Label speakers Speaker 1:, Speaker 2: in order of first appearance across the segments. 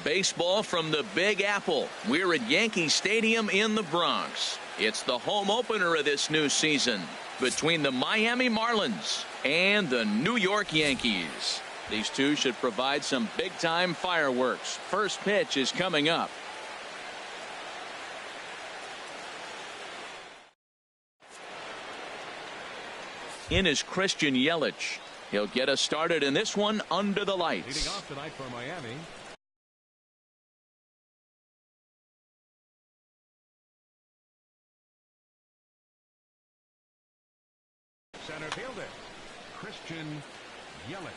Speaker 1: Baseball from the Big Apple. We're at Yankee Stadium in the Bronx. It's the home opener of this new season between the Miami Marlins and the New York Yankees. These two should provide some big-time fireworks. First pitch is coming up. In is Christian Yelich. He'll get us started in this one under the lights.
Speaker 2: Leading off tonight for Miami. Center fielder, Christian Yelich.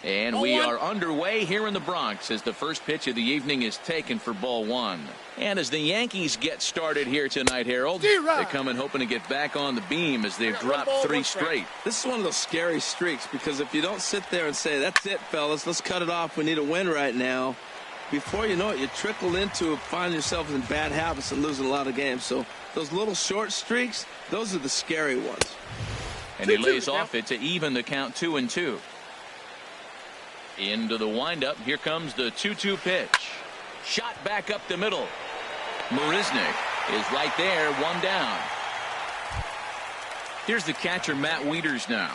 Speaker 1: And we are underway here in the Bronx as the first pitch of the evening is taken for ball one. And as the Yankees get started here tonight, Harold, they come in hoping to get back on the beam as they've dropped 3 straight.
Speaker 3: This is one of those scary streaks because if you don't sit there and say, that's it, fellas, let's cut it off, we need a win right now, before you know it, you trickle into find yourself in bad habits and losing a lot of games. So those little short streaks, those are the scary ones.
Speaker 1: And he lays off it to even the count 2-2. Into the windup. Here comes the 2-2 pitch. Shot back up the middle. Marisnick is right there, 1 down. Here's the catcher, Matt Wieters now.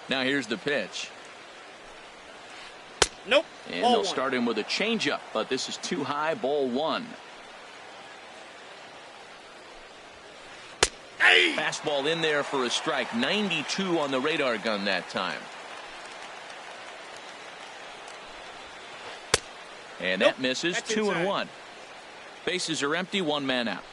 Speaker 1: Now here's the pitch.
Speaker 4: Nope.
Speaker 1: And they'll start him with a changeup, but this is too high. Ball 1.
Speaker 4: Hey!
Speaker 1: Fastball in there for a strike. 92 on the radar gun that time. And that misses. 2-1. Bases are empty. 1 man out.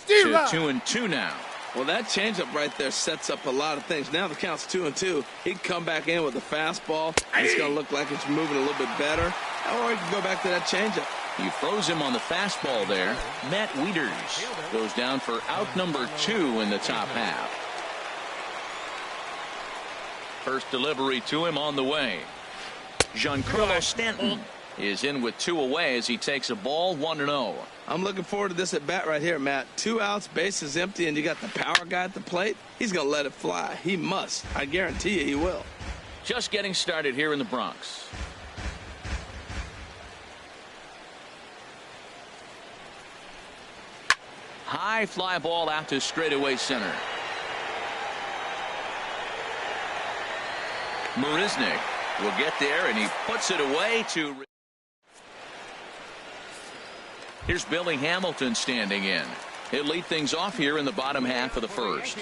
Speaker 1: 2-2 now.
Speaker 3: Well, that changeup right there sets up a lot of things. Now the count's 2-2. He'd come back in with a fastball. It's going to look like it's moving a little bit better. Or he can go back to that changeup.
Speaker 1: He froze him on the fastball there. Matt Wieters goes down for out number 2 in the top half. First delivery to him on the way. Giancarlo Stanton is in with 2 away as he takes a ball. 1-0.
Speaker 3: I'm looking forward to this at bat right here, Matt. 2 outs, bases empty, and you got the power guy at the plate. He's going to let it fly. He must. I guarantee you he will.
Speaker 1: Just getting started here in the Bronx. High fly ball out to straightaway center. Marisnick will get there, and he puts it away to. Here's Billy Hamilton standing in. He'll lead things off here in the bottom half of the first.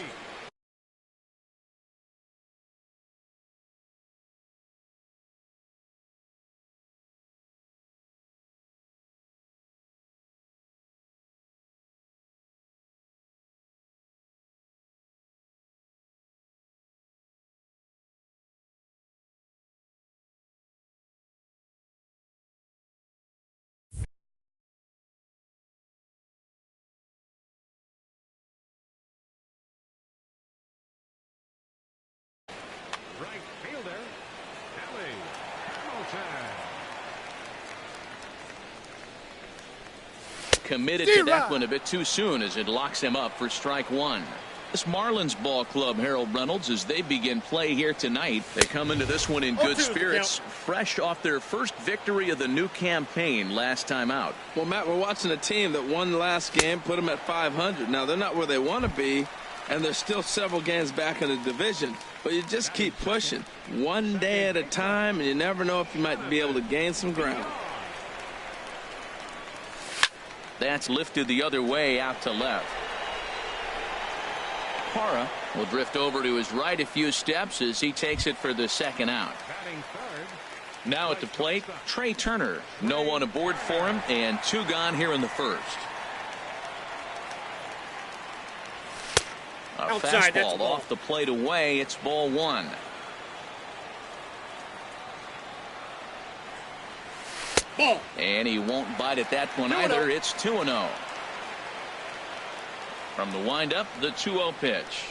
Speaker 1: Committed to that one a bit too soon as it locks him up for strike 1. This Marlins ball club, Harold Reynolds, as they begin play here tonight, they come into this one in good spirits, fresh off their first victory of the new campaign last time out.
Speaker 3: Well, Matt, we're watching a team that won the last game, put them at 500. Now, they're not where they want to be, and there's still several games back in the division, but you just keep pushing one day at a time, and you never know if you might be able to gain some ground.
Speaker 1: That's lifted the other way out to left. Parra will drift over to his right a few steps as he takes it for the second out.
Speaker 2: Batting third,
Speaker 1: Now at the plate, Trey Turner. No one aboard for him, and 2 gone here in the first. A
Speaker 4: Outside,
Speaker 1: fastball off the plate away. It's ball 1.
Speaker 4: Ball.
Speaker 1: And he won't bite at that one either. It's 2-0. From the windup, the 2-0 pitch.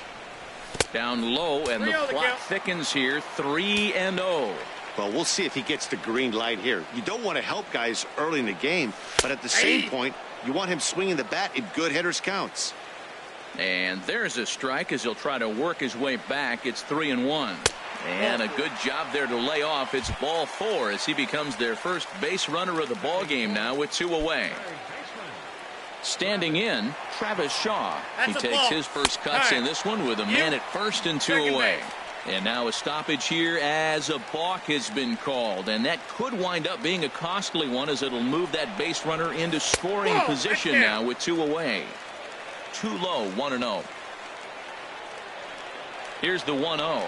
Speaker 1: Down low, and the clock thickens here. 3-0.
Speaker 5: Well, we'll see if he gets the green light here. You don't want to help guys early in the game, but at the same point, you want him swinging the bat in good hitters counts.
Speaker 1: And there's a strike as he'll try to work his way back. It's 3-1. And a good job there to lay off. It's ball 4 as he becomes their first base runner of the ball game now with 2 away. Standing in, Travis Shaw. He takes his first cuts in this one with a man at first and 2 away. And now a stoppage here as a balk has been called. And that could wind up being a costly one as it'll move that base runner into scoring position now with 2 away. Too low, 1-0. Here's the 1-0.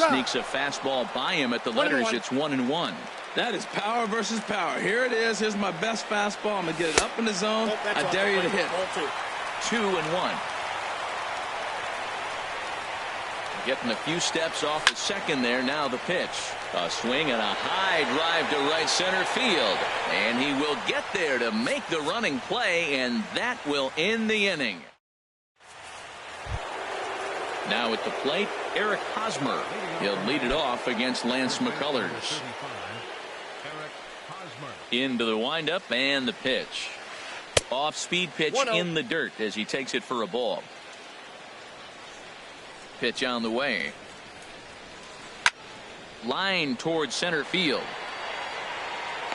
Speaker 1: Sneaks a fastball by him at the letters. It's 1-1.
Speaker 3: That is power versus power. Here it is. Here's my best fastball. I'm going to get it up in the zone. I dare you to hit.
Speaker 1: 2-1. Getting a few steps off the second there. Now the pitch. A swing and a high drive to right center field. And he will get there to make the running play, and that will end the inning. Now at the plate, Eric Hosmer. He'll lead it off against Lance McCullers. Into the windup and the pitch. Off-speed pitch in the dirt as he takes it for a ball. Pitch on the way. Line towards center field.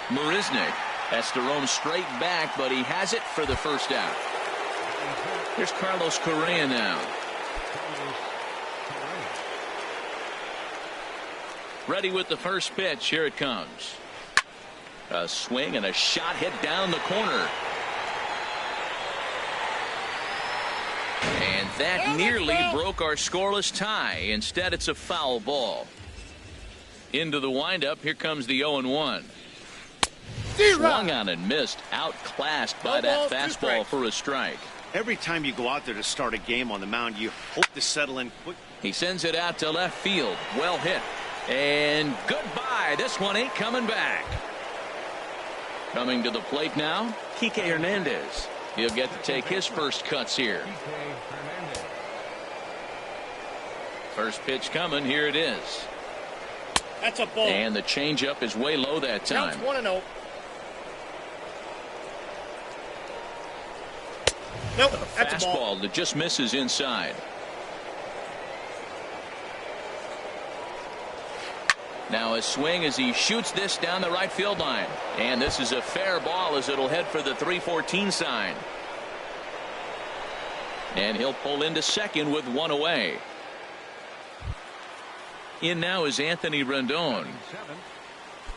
Speaker 1: Marisnick has to roam straight back, but he has it for the first out. Here's Carlos Correa now. Ready with the first pitch. Here it comes. A swing and a shot hit down the corner. And that nearly broke our scoreless tie. Instead, it's a foul ball. Into the windup. Here comes the 0-1. Swung on and missed. Outclassed by that fastball for a strike.
Speaker 5: Every time you go out there to start a game on the mound, you hope to settle in quick.
Speaker 1: He sends it out to left field. Well hit. And goodbye. This one ain't coming back. Coming to the plate now, Kike Hernandez. He'll get to take his first cuts here. First pitch coming. Here it is.
Speaker 4: That's a ball.
Speaker 1: And the changeup is way low that time.
Speaker 4: 1-0. Nope, that's a ball.
Speaker 1: Fastball that just misses inside. Now a swing as he shoots this down the right field line. And this is a fair ball as it'll head for the 3-14 sign. And he'll pull into second with 1 away. In now is Anthony Rendon.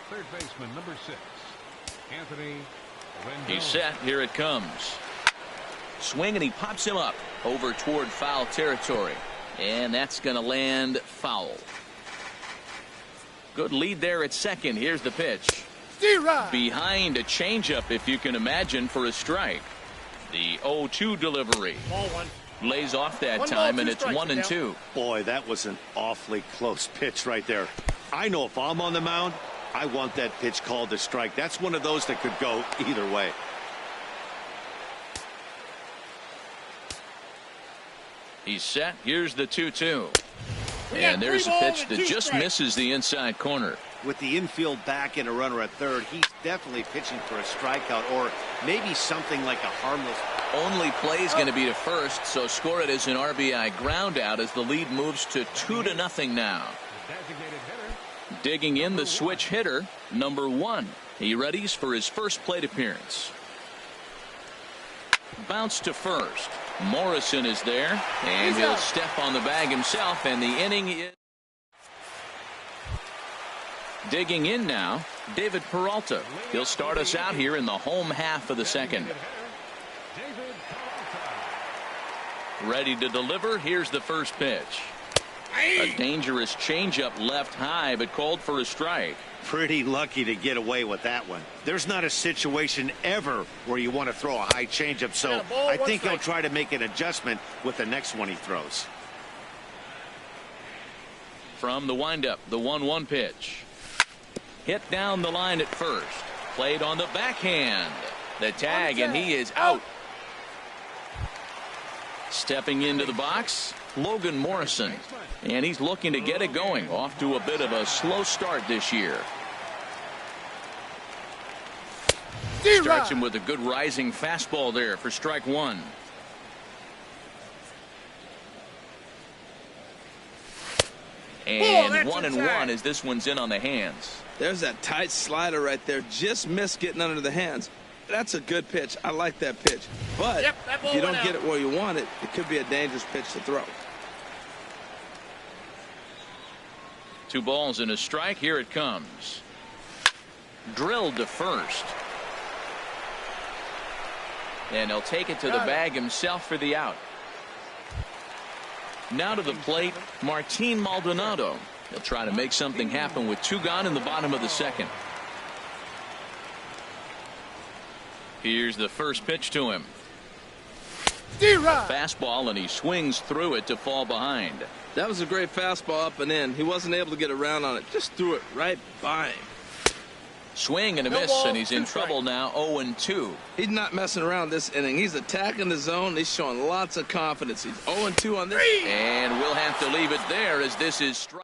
Speaker 2: Third baseman, number 6. Anthony Rendon.
Speaker 1: He's set. Here it comes. Swing and he pops him up over toward foul territory. And that's going to land foul. Good lead there at second. Here's the pitch. Behind a changeup, if you can imagine, for a strike. The 0-2 delivery.
Speaker 4: Ball 1.
Speaker 1: Lays off that time, and it's 1-2.
Speaker 5: Boy, that was an awfully close pitch right there. I know if I'm on the mound, I want that pitch called a strike. That's one of those that could go either way.
Speaker 1: He's set. Here's the 2-2. And there's a pitch that just misses the inside corner.
Speaker 5: With the infield back and a runner at third, he's definitely pitching for a strikeout or maybe something like a harmless.
Speaker 1: Only play is going to be to first, so score it as an RBI ground out as the lead moves to 2-0 now. Digging in the switch hitter, number 1. He readies for his first plate appearance. Bounce to first. Morrison is there, and he'll step on the bag himself, and the inning is. Digging in now, David Peralta. He'll start us out here in the home half of the second. Ready to deliver. Here's the first pitch. A dangerous changeup left high, but called for a strike.
Speaker 5: pretty lucky to get away with that one. There's not a situation ever where you want to throw a high changeup, so I think he'll try to make an adjustment with the next one he throws.
Speaker 1: From the windup, the 1-1 pitch. Hit down the line at first. Played on the backhand. The tag, and he is out. Stepping into the box, Logan Morrison. And he's looking to get it going. Off to a bit of a slow start this year. Starts him with a good rising fastball there for strike one. And 1-1 as this one's in on the hands.
Speaker 3: There's that tight slider right there. Just missed getting under the hands. That's a good pitch. I like that pitch. But if you don't get it where you want it, it could be a dangerous pitch to throw.
Speaker 1: 2 balls and a strike. Here it comes. Drilled to first. And he'll take it to the bag himself for the out. Now to the plate, Martin Maldonado. He'll try to make something happen with 2 gone in the bottom of the second. Here's the first pitch to him. Fastball, and he swings through it to fall behind.
Speaker 3: That was a great fastball up and in. He wasn't able to get around on it. Just threw it right by him.
Speaker 1: Swing and a miss, and he's in trouble now. 0-2.
Speaker 3: He's not messing around this inning. He's attacking the zone. He's showing lots of confidence. He's 0-2 on this.
Speaker 1: And we'll have to leave it there as this is strike.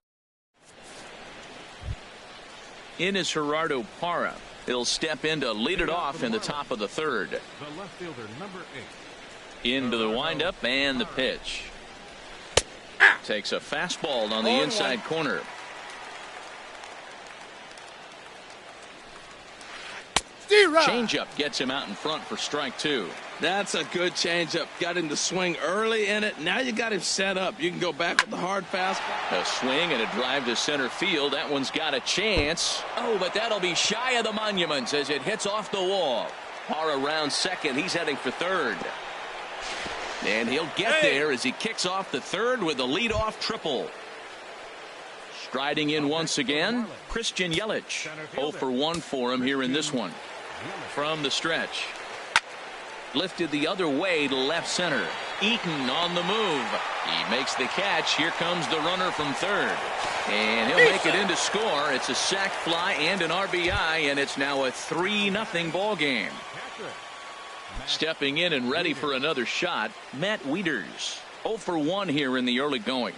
Speaker 1: In is Gerardo Parra. He'll step in to lead it off in the top of the third.
Speaker 2: The left fielder, number 8.
Speaker 1: Into the windup and the pitch. Takes a fastball on the inside corner. Changeup gets him out in front for strike 2.
Speaker 3: That's a good changeup. Got him to swing early in it. Now you got him set up. You can go back with the hard fastball.
Speaker 1: A swing and a drive to center field. That one's got a chance. Oh, but that'll be shy of the monuments as it hits off the wall. Parra around second. He's heading for third. And he'll get there as he kicks off the third with a leadoff triple. Striding in once again, Christian Yelich. 0 for 1 for him here in this one. From the stretch. Lifted the other way to left center. Eaton on the move. He makes the catch. Here comes the runner from third. And he'll make it in to score. It's a sac fly and an RBI, and it's now a 3-0 ball game. Stepping in and ready for another shot, Matt Wieters. 0 for 1 here in the early going.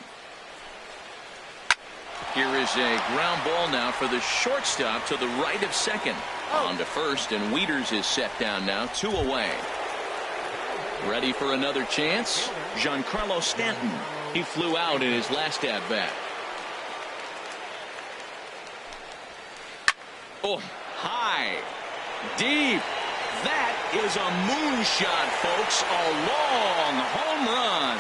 Speaker 1: Here is a ground ball now for the shortstop to the right of second. On to first, and Wieters is set down now, 2 away. Ready for another chance? Giancarlo Stanton. He flew out in his last at-bat. Oh, high, deep. That is a moonshot, folks. A long home run.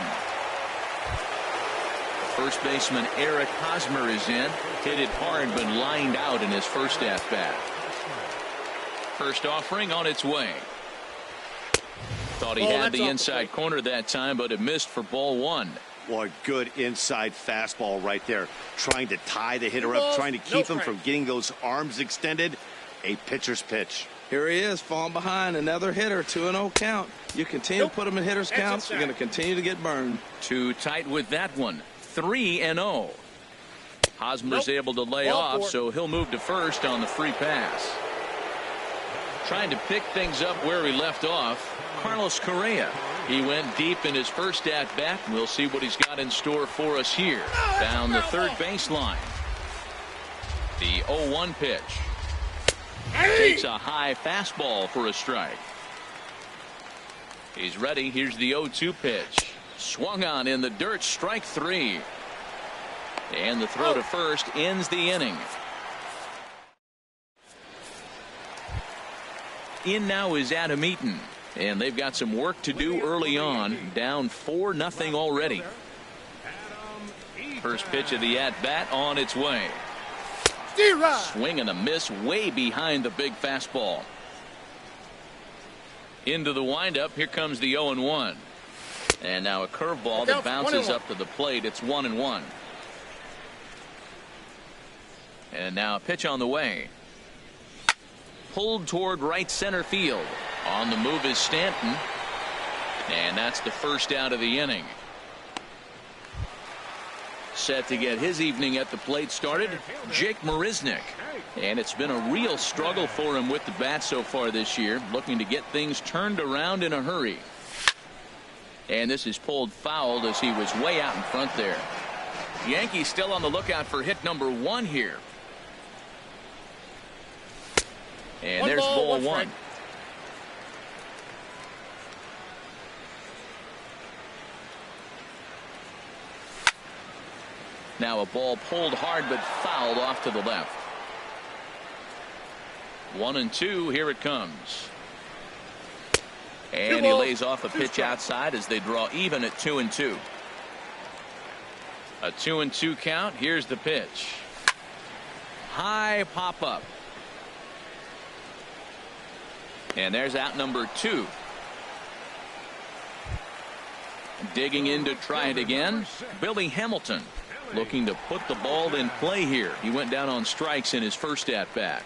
Speaker 1: First baseman Eric Hosmer is in. Hit it hard, but lined out in his first at-bat. First offering on its way. Thought he had the inside corner that time, but it missed for ball 1.
Speaker 5: Boy, good inside fastball right there. Trying to tie the hitter up, trying to keep him from getting those arms extended. A pitcher's pitch.
Speaker 3: Here he is, falling behind. Another hitter, 2-0 count. You continue to put him in hitter's counts, you're going to continue to get burned.
Speaker 1: Too tight with that one. 3-0. Hosmer's able to lay off, so he'll move to first on the free pass. Trying to pick things up where he left off, Carlos Correa. He went deep in his first at-bat. We'll see what he's got in store for us here. Down the third baseline. The 0-1 pitch. Takes a high fastball for a strike. He's ready. Here's the 0-2 pitch. Swung on in the dirt, strike 3. And the throw to first ends the inning. In now is Adam Eaton. And they've got some work to do early on. Down 4-0 already. First pitch of the at-bat on its way. Swing and a miss way behind the big fastball. Into the windup. Here comes the 0-1. And now a curveball that bounces up to the plate. It's 1-1. And now a pitch on the way. Pulled toward right center field. On the move is Stanton. And that's the first out of the inning. Set to get his evening at the plate started, Jake Marisnick. And it's been a real struggle for him with the bat so far this year, looking to get things turned around in a hurry. And this is pulled foul as he was way out in front there. Yankees still on the lookout for hit number 1 here. And there's ball 1. Now a ball pulled hard but fouled off to the left. 1-2. Here it comes. And he lays off a pitch outside as they draw even at 2-2. A 2-2 count. Here's the pitch. High pop up. And there's out number 2. Digging in to try it again. Billy Hamilton looking to put the ball in play here. He went down on strikes in his first at bat.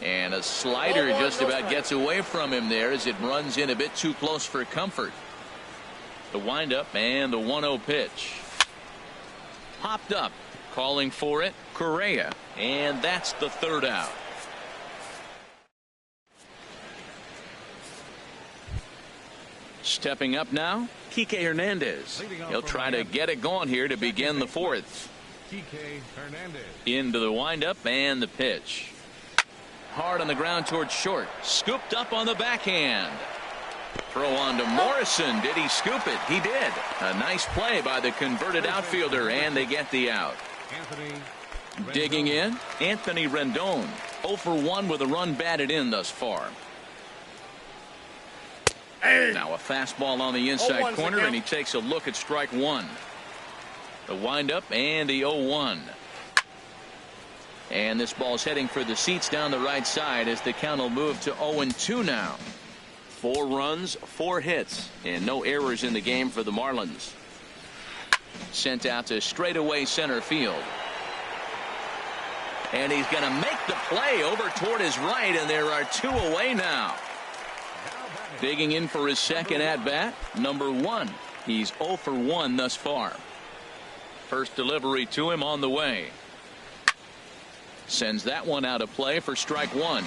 Speaker 1: And a slider just about gets away from him there as it runs in a bit too close for comfort. The windup and the 1-0 pitch. Popped up. Calling for it, Correa. And that's the third out. Stepping up now, Kike Hernandez. He'll try to get it going here to begin the fourth. Into the windup and the pitch. Hard on the ground towards short. Scooped up on the backhand. Throw on to Morrison. Did he scoop it? He did. A nice play by the converted outfielder, and they get the out. Digging in, Anthony Rendon. 0 for 1 with a run batted in thus far. Now a fastball on the inside corner, and he takes a look at strike 1. The windup and the 0-1. And this ball's heading for the seats down the right side as the count will move to 0-2 now. 4 runs, 4 hits, and no errors in the game for the Marlins. Sent out to straightaway center field. And he's going to make the play over toward his right, and there are 2 away now. Digging in for his second at-bat, number 1. He's 0 for 1 thus far. First delivery to him on the way. Sends that one out of play for strike 1.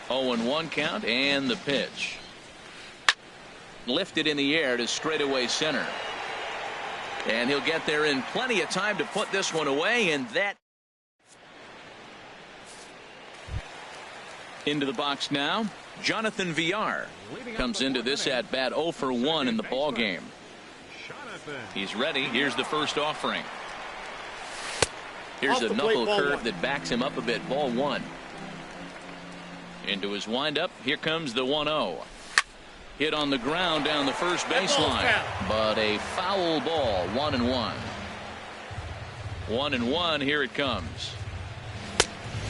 Speaker 1: 0-1 count and the pitch. Lifted in the air to straightaway center. And he'll get there in plenty of time to put this one away, and that into the box now. Jonathan Villar comes into this at bat 0 for 1 in the ball game. He's ready. Here's the first offering. Here's a knuckle curve that backs him up a bit. Ball 1. Into his windup. Here comes the 1-0. Hit on the ground down the first baseline, but a foul ball. 1-1. 1-1. Here it comes.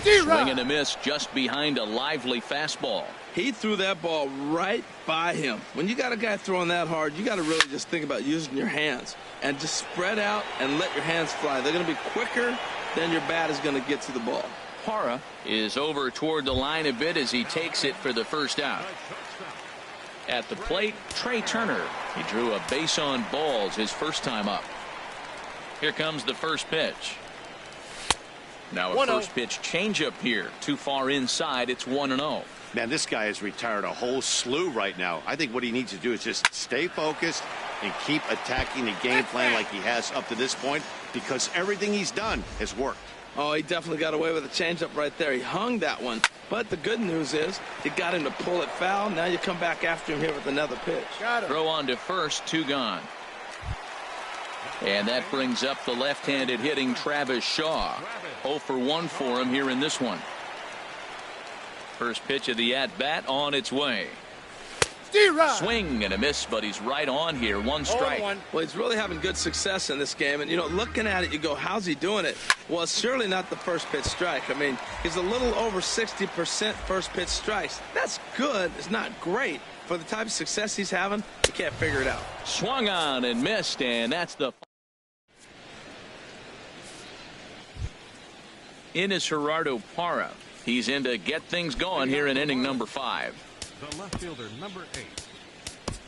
Speaker 1: Swing and a miss just behind a lively fastball.
Speaker 3: He threw that ball right by him. When you got a guy throwing that hard, you got to really just think about using your hands and just spread out and let your hands fly. They're going to be quicker than your bat is going to get to the ball.
Speaker 1: Parra is over toward the line a bit as he takes it for the first out. At the plate, Trey Turner. He drew a base on balls his first time up. Here comes the first pitch. Now a first pitch changeup here. Too far inside. It's 1-0.
Speaker 5: Man, this guy has retired a whole slew right now. I think what he needs to do is just stay focused and keep attacking the game plan like he has up to this point, because everything he's done has worked.
Speaker 3: Oh, he definitely got away with a changeup right there. He hung that one. But the good news is it got him to pull it foul. Now you come back after him here with another pitch.
Speaker 1: Throw on to first. 2 gone. And that brings up the left-handed hitting Travis Shaw. 0 for 1 for him here in this one. First pitch of the at-bat on its way. Swing and a miss, but he's right on here. 1 strike.
Speaker 3: Well, he's really having good success in this game. And, you know, looking at it, you go, how's he doing it? Well, it's surely not the first pitch strike. I mean, he's a little over 60% first pitch strikes. That's good. It's not great. For the type of success he's having, you can't figure it out.
Speaker 1: Swung on and missed, and that's the In is Gerardo Parra. He's in to get things going here in inning number 5.
Speaker 2: The left fielder, number 8,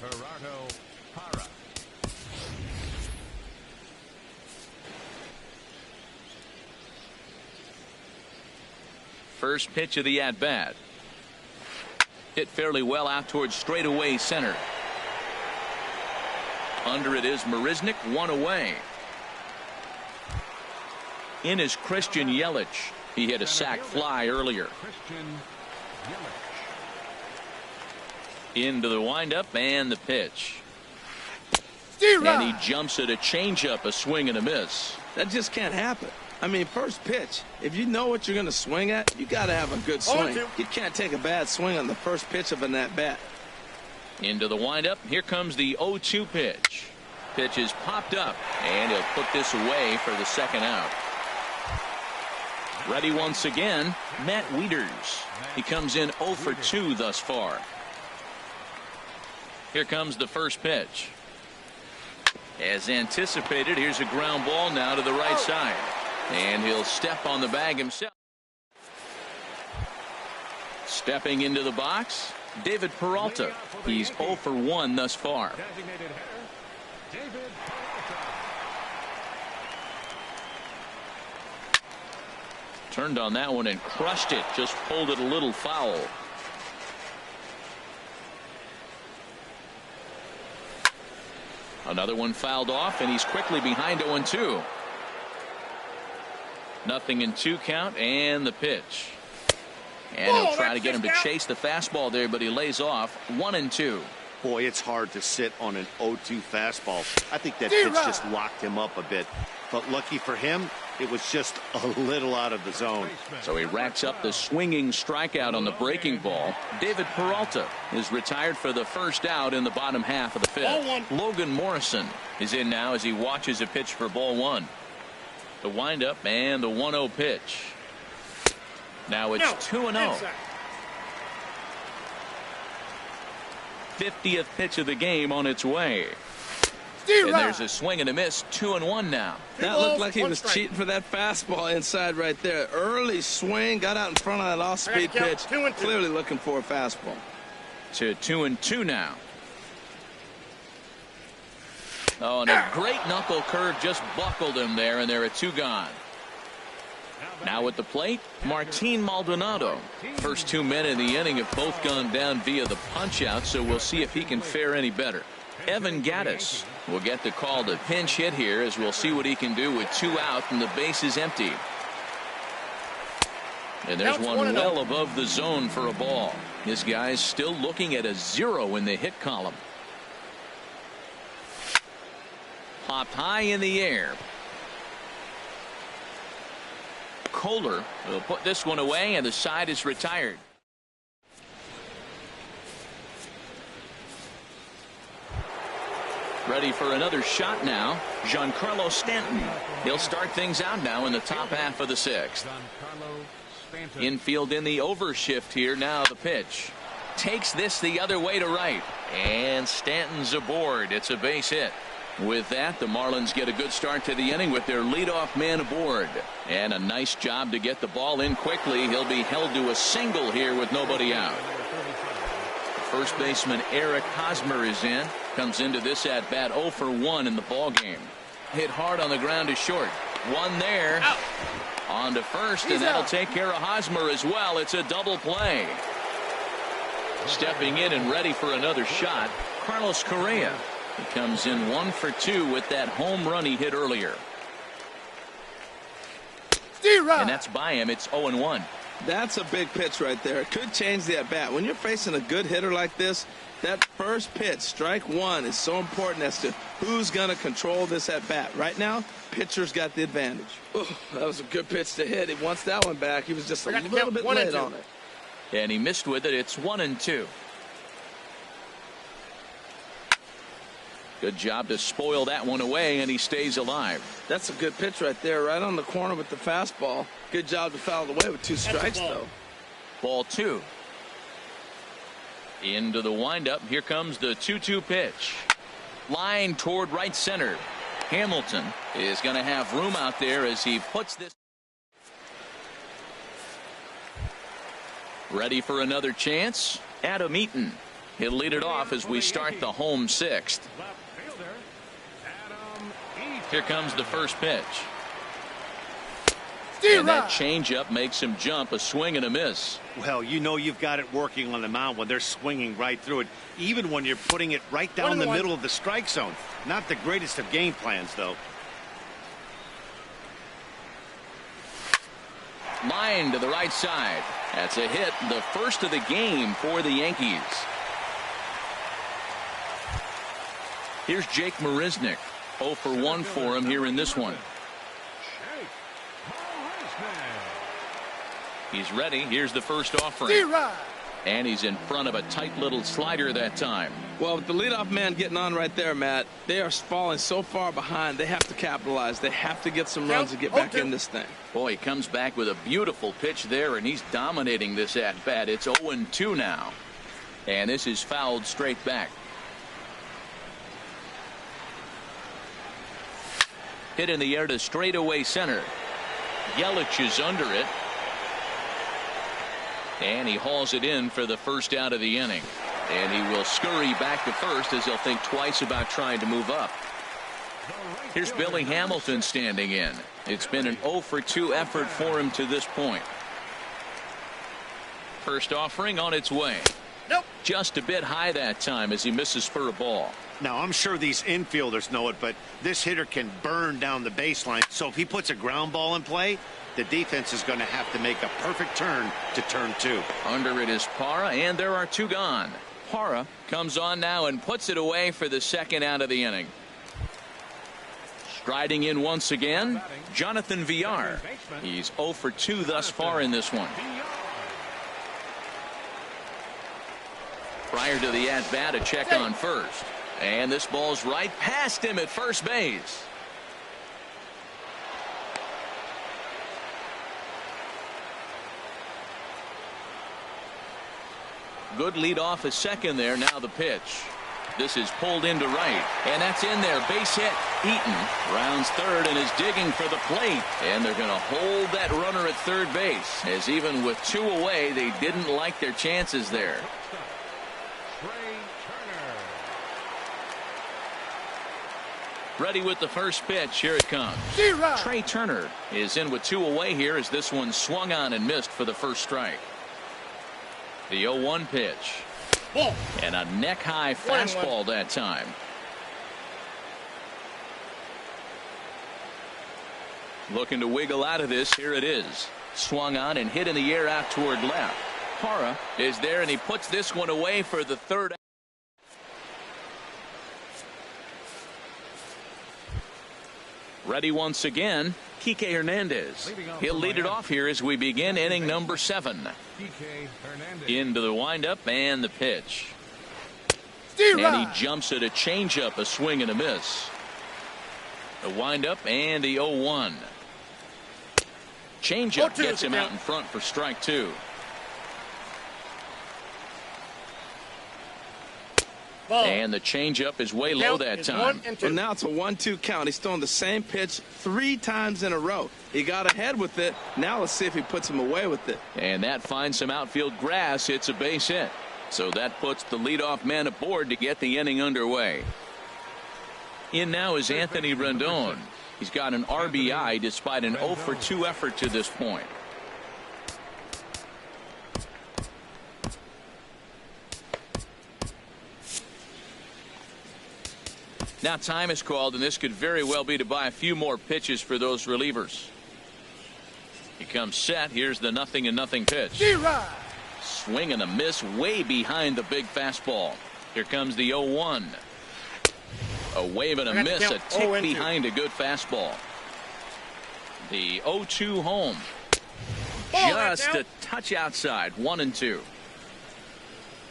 Speaker 2: Gerardo Parra.
Speaker 1: First pitch of the at-bat. Hit fairly well out towards straightaway center. Under it is Marisnik, 1 away. In is Christian Yelich. He hit a sac fly earlier.
Speaker 2: Christian Yelich.
Speaker 1: Into the windup and the pitch.
Speaker 4: Zero.
Speaker 1: And he jumps at a changeup, a swing and a miss.
Speaker 3: That just can't happen. I mean, first pitch, if you know what you're going to swing at, you got to have a good swing. You can't take a bad swing on the first pitch of an at-bat.
Speaker 1: Into the windup. Here comes the 0-2 pitch. Pitch is popped up, and he'll put this away for the second out. Ready once again, Matt Wieters. He comes in 0 for 2 thus far. Here comes the first pitch. As anticipated, here's a ground ball now to the right side. And he'll step on the bag himself. Stepping into the box, David Peralta. He's 0 for 1 thus far.
Speaker 2: Designated hitter, David Peralta.
Speaker 1: Turned on that one and crushed it. Just pulled it a little foul. Another one fouled off, and he's quickly behind 0-2. Nothing in 2 count, and the pitch. And he'll try to get him to chase the fastball there, but he lays off. 1-2.
Speaker 5: Boy, it's hard to sit on an 0-2 fastball. I think that pitch just locked him up a bit. But lucky for him, it was just a little out of the zone.
Speaker 1: So he racks up the swinging strikeout on the breaking ball. David Peralta is retired for the first out in the bottom half of the 5th. Logan Morrison is in now as he watches a pitch for ball 1. The windup and the 1-0 pitch. Now it's 2-0. 50th pitch of the game on its way. And there's a swing and a miss. 2-1 now.
Speaker 3: That looked like he was cheating for that fastball inside right there. Early swing, got out in front of that off-speed pitch. Clearly looking for a fastball.
Speaker 1: To 2-2 now. Oh, and a great knuckle curve just buckled him there, and there are 2 gone. Now at the plate, Martin Maldonado. First 2 men in the inning have both gone down via the punch-out, so we'll see if he can fare any better. Evan Gattis will get the call to pinch hit here, as we'll see what he can do with 2 out and the base is empty. And there's one well above the zone for a ball. This guy's still looking at a 0 in the hit column. Popped high in the air. Kohler will put this one away, and the side is retired. Ready for another shot now, Giancarlo Stanton. He'll start things out now in the top half of the 6th. Infield in the overshift here. Now the pitch. Takes this the other way to right. And Stanton's aboard. It's a base hit. With that, the Marlins get a good start to the inning with their leadoff man aboard. And a nice job to get the ball in quickly. He'll be held to a single here with nobody out. First baseman Eric Hosmer is in. Comes into this at bat 0 for 1 in the ball game. Hit hard on the ground to short. One there. Out. On to first, and that'll take care of Hosmer as well. It's a double play. Stepping in and ready for another shot, Carlos Correa. He comes in 1 for 2 with that home run he hit earlier. And that's by him. It's 0-1.
Speaker 3: That's a big pitch right there. It could change the at-bat. When you're facing a good hitter like this, that first pitch, strike 1, is so important as to who's going to control this at-bat. Right now, pitcher's got the advantage. Ooh, that was a good pitch to hit. He wants that one back. He was just a little bit late on it.
Speaker 1: And he missed with it. It's 1-2. Good job to spoil that one away, and he stays alive.
Speaker 3: That's a good pitch right there, right on the corner with the fastball. Good job to foul it away with 2 strikes, though.
Speaker 1: Ball 2. Into the windup. Here comes the 2-2 pitch. Line toward right center. Hamilton is going to have room out there as he puts this. Ready for another chance? Adam Eaton. He'll lead it off as we start the home sixth.
Speaker 2: Left fielder, Adam Eaton.
Speaker 1: Here comes the first pitch.
Speaker 4: Steer
Speaker 1: And that
Speaker 4: right.
Speaker 1: changeup makes him jump. A swing and a miss.
Speaker 5: Well, you know you've got it working on the mound when they're swinging right through it, even when you're putting it right down the middle of the strike zone. Not the greatest of game plans, though.
Speaker 1: Line to the right side. That's a hit, the first of the game for the Yankees. Here's Jake Marisnick. 0 for 1 for him here in this one. He's ready. Here's the first offering.
Speaker 4: Steer right.
Speaker 1: And he's in front of a tight little slider that time.
Speaker 3: Well, with the leadoff man getting on right there, Matt, they are falling so far behind. They have to capitalize. They have to get some runs to get back in this thing.
Speaker 1: Boy, he comes back with a beautiful pitch there, and he's dominating this at-bat. It's 0-2 now. And this is fouled straight back. Hit in the air to straightaway center. Yelich is under it. And he hauls it in for the first out of the inning. And he will scurry back to first as he'll think twice about trying to move up. Here's Billy Hamilton standing in. It's been an 0 for 2 effort for him to this point. First offering on its way.
Speaker 4: Nope.
Speaker 1: Just a bit high that time as he misses for a ball.
Speaker 5: Now, I'm sure these infielders know it, but this hitter can burn down the baseline. So if he puts a ground ball in play, the defense is going to have to make a perfect turn to turn 2.
Speaker 1: Under it is Parra, and there are 2 gone. Parra comes on now and puts it away for the second out of the inning. Striding in once again, Jonathan Villar. He's 0 for 2 thus far in this one. Prior to the at-bat, a check on first. And this ball's right past him at first base. Good lead off a second there. Now the pitch. This is pulled into right. And that's in there. Base hit. Eaton rounds third and is digging for the plate. And they're going to hold that runner at third base. As even with 2 away, they didn't like their chances there. Ready with the first pitch. Here it comes.
Speaker 4: Steer right.
Speaker 1: Trey Turner is in with 2 away here as this one swung on and missed for the first strike. The 0-1 pitch.
Speaker 4: Ball.
Speaker 1: And a neck-high fastball that time. Looking to wiggle out of this. Here it is. Swung on and hit in the air out toward left. Parra is there, and he puts this one away for the third. Ready once again, Kike Hernandez. He'll lead it off here as we begin inning number 7. Into the windup and the pitch.
Speaker 4: Steer
Speaker 1: And
Speaker 4: right.
Speaker 1: he jumps at a changeup, a swing and a miss. The windup and the 0-1. Changeup
Speaker 4: 0-2
Speaker 1: gets him
Speaker 4: is the
Speaker 1: out in front for strike 2.
Speaker 4: Ball.
Speaker 1: And the changeup is way low
Speaker 4: Count
Speaker 1: that
Speaker 4: is
Speaker 1: time.
Speaker 4: 1 and 2.
Speaker 3: Well, now it's a 1-2 count. He's throwing the same pitch 3 times in a row. He got ahead with it. Now let's see if he puts him away with it.
Speaker 1: And that finds some outfield grass. It's a base hit. So that puts the leadoff man aboard to get the inning underway. In now is Anthony Rendon. He's got an RBI despite an 0 for 2 effort to this point. Now time is called, and this could very well be to buy a few more pitches for those relievers. He comes set. Here's the 0-0 pitch.
Speaker 4: Steer right.
Speaker 1: Swing and a miss way behind the big fastball. Here comes the 0-1. A wave and a
Speaker 4: We're gonna
Speaker 1: miss, a
Speaker 4: count
Speaker 1: tick
Speaker 4: 0-2.
Speaker 1: behind a good fastball. The 0-2 home.
Speaker 4: Ball,
Speaker 1: Just
Speaker 4: that's
Speaker 1: a
Speaker 4: out.
Speaker 1: touch outside. 1-2.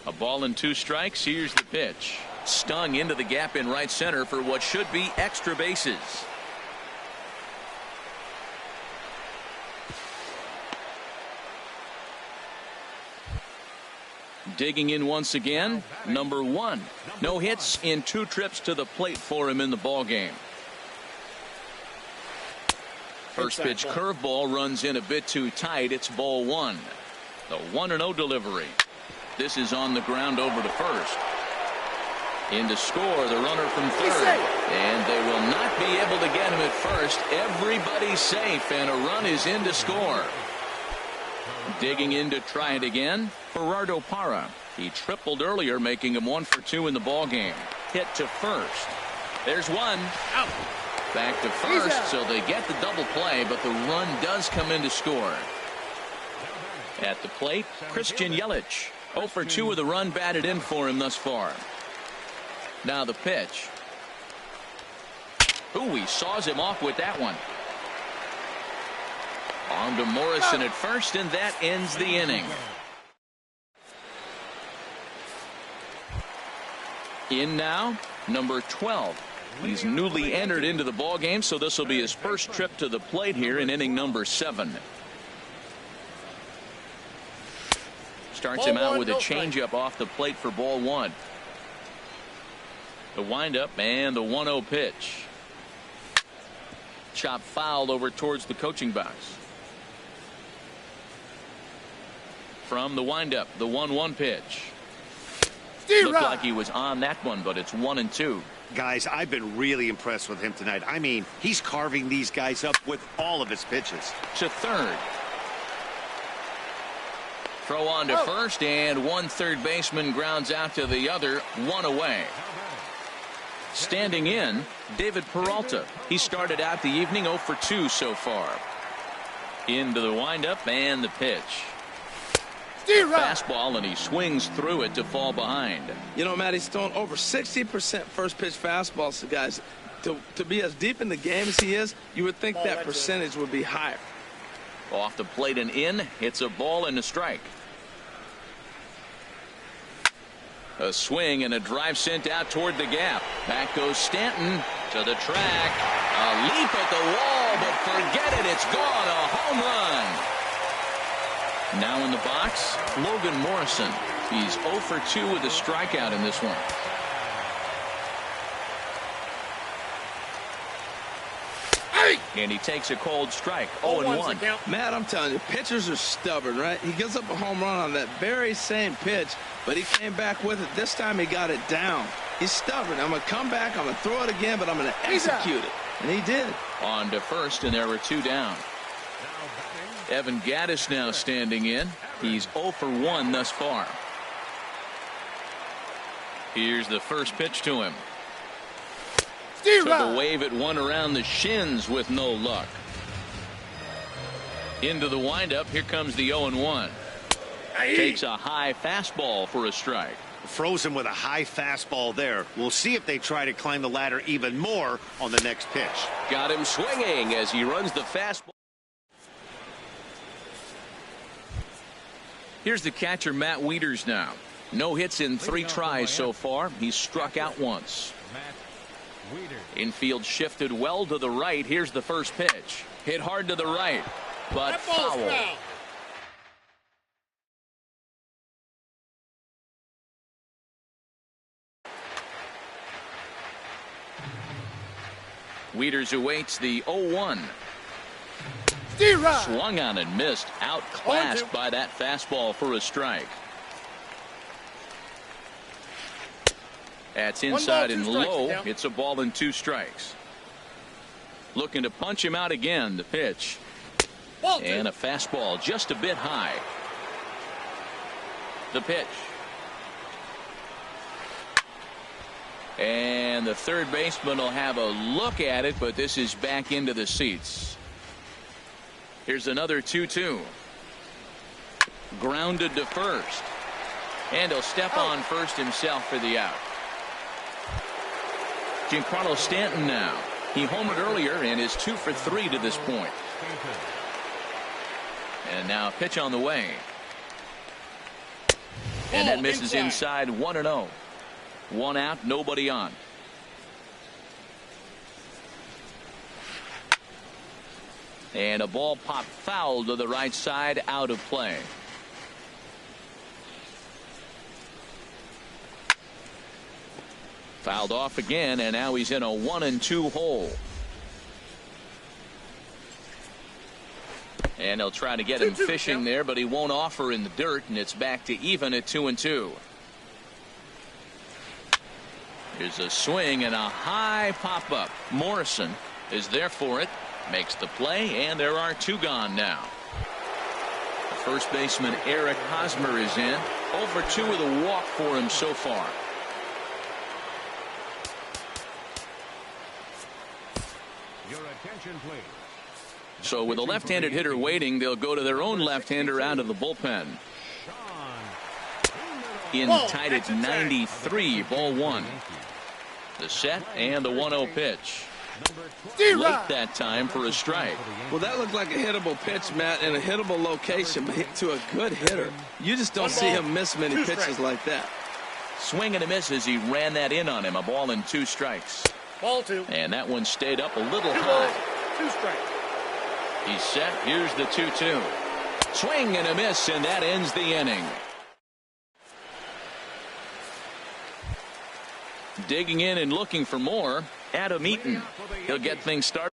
Speaker 1: A ball and 2 strikes. Here's the pitch. Stung into the gap in right center for what should be extra bases. Digging in once again, number 1. No hits in 2 trips to the plate for him in the ball game. First pitch curveball runs in a bit too tight. It's ball 1. The 1-0 delivery. This is on the ground over to first. In to score, the runner from third. And they will not be able to get him at first. Everybody's safe, and a run is in to score. Digging in to try it again, Gerardo Parra. He tripled earlier, making him 1 for 2 in the ballgame. Hit to first. There's one.
Speaker 4: Out.
Speaker 1: Back to first, so they get the double play, but the run does come in to score. At the plate, Christian Yelich. 0 for 2 with a run batted in for him thus far. Now the pitch. Ooh, he saws him off with that one. On to Morrison at first, and that ends the inning. In now, number 12. He's newly entered into the ball game, so this will be his first trip to the plate here in inning number 7. Starts him out with a changeup off the plate for ball 1. The windup and the 1-0 pitch. Chop fouled over towards the coaching box. From the windup, the 1-1 pitch. Looked like he was on that one, but it's 1-2.
Speaker 5: Guys, I've been really impressed with him tonight. I mean, he's carving these guys up with all of his pitches.
Speaker 1: To third. Throw on to first, and one third baseman grounds out to the other, 1 away. Standing in, David Peralta. He started out the evening 0 for 2 so far. Into the windup and the pitch. Fastball, and he swings through it to fall behind.
Speaker 3: You know, Matt, he's thrown over 60% first pitch fastballs to guys. To be as deep in the game as he is, you would think that percentage would be higher.
Speaker 1: Off the plate and in. It's a ball and a strike. A swing and a drive sent out toward the gap. Back goes Stanton to the track. A leap at the wall, but forget it. It's gone. A home run. Now in the box, Logan Morrison. He's 0 for 2 with a strikeout in this one. And he takes a cold strike. 0-1.
Speaker 3: Matt, I'm telling you, pitchers are stubborn, right? He gives up a home run on that very same pitch, but he came back with it. This time he got it down. He's stubborn. I'm going to come back. I'm going to throw it again, but I'm going to execute it. And he did.
Speaker 1: On to first, and there were 2 down. Evan Gattis now standing in. He's 0 for 1 thus far. Here's the first pitch to him. Took a wave at one around the shins with no luck. Into the windup. Here comes the 0-1. Takes a high fastball for a strike.
Speaker 5: Frozen with a high fastball there. We'll see if they try to climb the ladder even more on the next pitch.
Speaker 1: Got him swinging as he runs the fastball. Here's the catcher, Matt Wieters now. No hits in 3 tries so far. He's struck out once. Infield shifted well to the right. Here's the first pitch. Hit hard to the right, but foul. Wieters awaits the 0-1. Swung on and missed. Outclassed by that fastball for a strike. That's inside and low. It's a ball and 2 strikes. Looking to punch him out again. The pitch. And a fastball just a bit high. The pitch. And the third baseman will have a look at it, but this is back into the seats. Here's another 2-2. Grounded to first. And he'll step on first himself for the out. Giancarlo Stanton now. He homered earlier and is 2 for 3 to this point. And now a pitch on the way. And that misses inside 1-0. 1 out, nobody on. And a ball popped foul to the right side, out of play. Fouled off again, and now he's in a 1-2 hole. And they'll try to get him fishing there, but he won't offer in the dirt, and it's back to even at 2-2. Here's a swing and a high pop-up. Morrison is there for it, makes the play, and there are 2 gone now. The first baseman Eric Hosmer is in. 0-2 with a walk for him so far.
Speaker 2: Your attention, please.
Speaker 1: So with a left-handed hitter waiting, they'll go to their own left-hander out of the bullpen. In tied at 93, ball 1. The set and the 1-0 pitch. Late that time for a strike.
Speaker 3: Well, that looked like a hittable pitch, Matt, in a hittable location, but to a good hitter. You just don't see him miss many pitches like that.
Speaker 1: Swing and a miss as he ran that in on him. A ball and 2 strikes.
Speaker 4: Ball 2.
Speaker 1: And that one stayed up a little
Speaker 4: 2
Speaker 1: high.
Speaker 4: balls, 2 strikes.
Speaker 1: He's set. Here's the 2-2. Swing and a miss, and that ends the inning. Digging in and looking for more, Adam Eaton. He'll get things started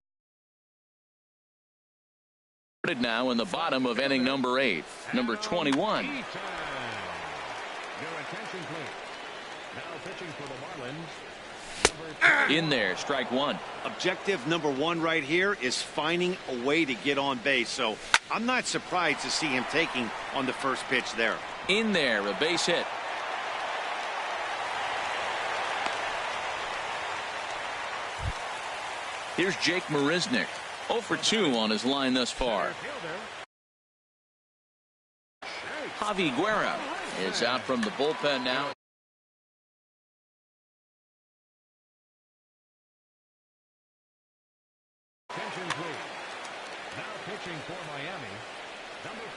Speaker 1: now in the bottom of inning number 8. Number 21.
Speaker 2: Your attention, please. Now pitching for the Marlins.
Speaker 1: In there, strike 1.
Speaker 5: Objective number 1 right here is finding a way to get on base. So I'm not surprised to see him taking on the first pitch there.
Speaker 1: In there, a base hit. Here's Jake Marisnick. 0-2 on his line thus far. Javi Guerra is out from the bullpen now.
Speaker 2: Attention, please. Now pitching for Miami. Number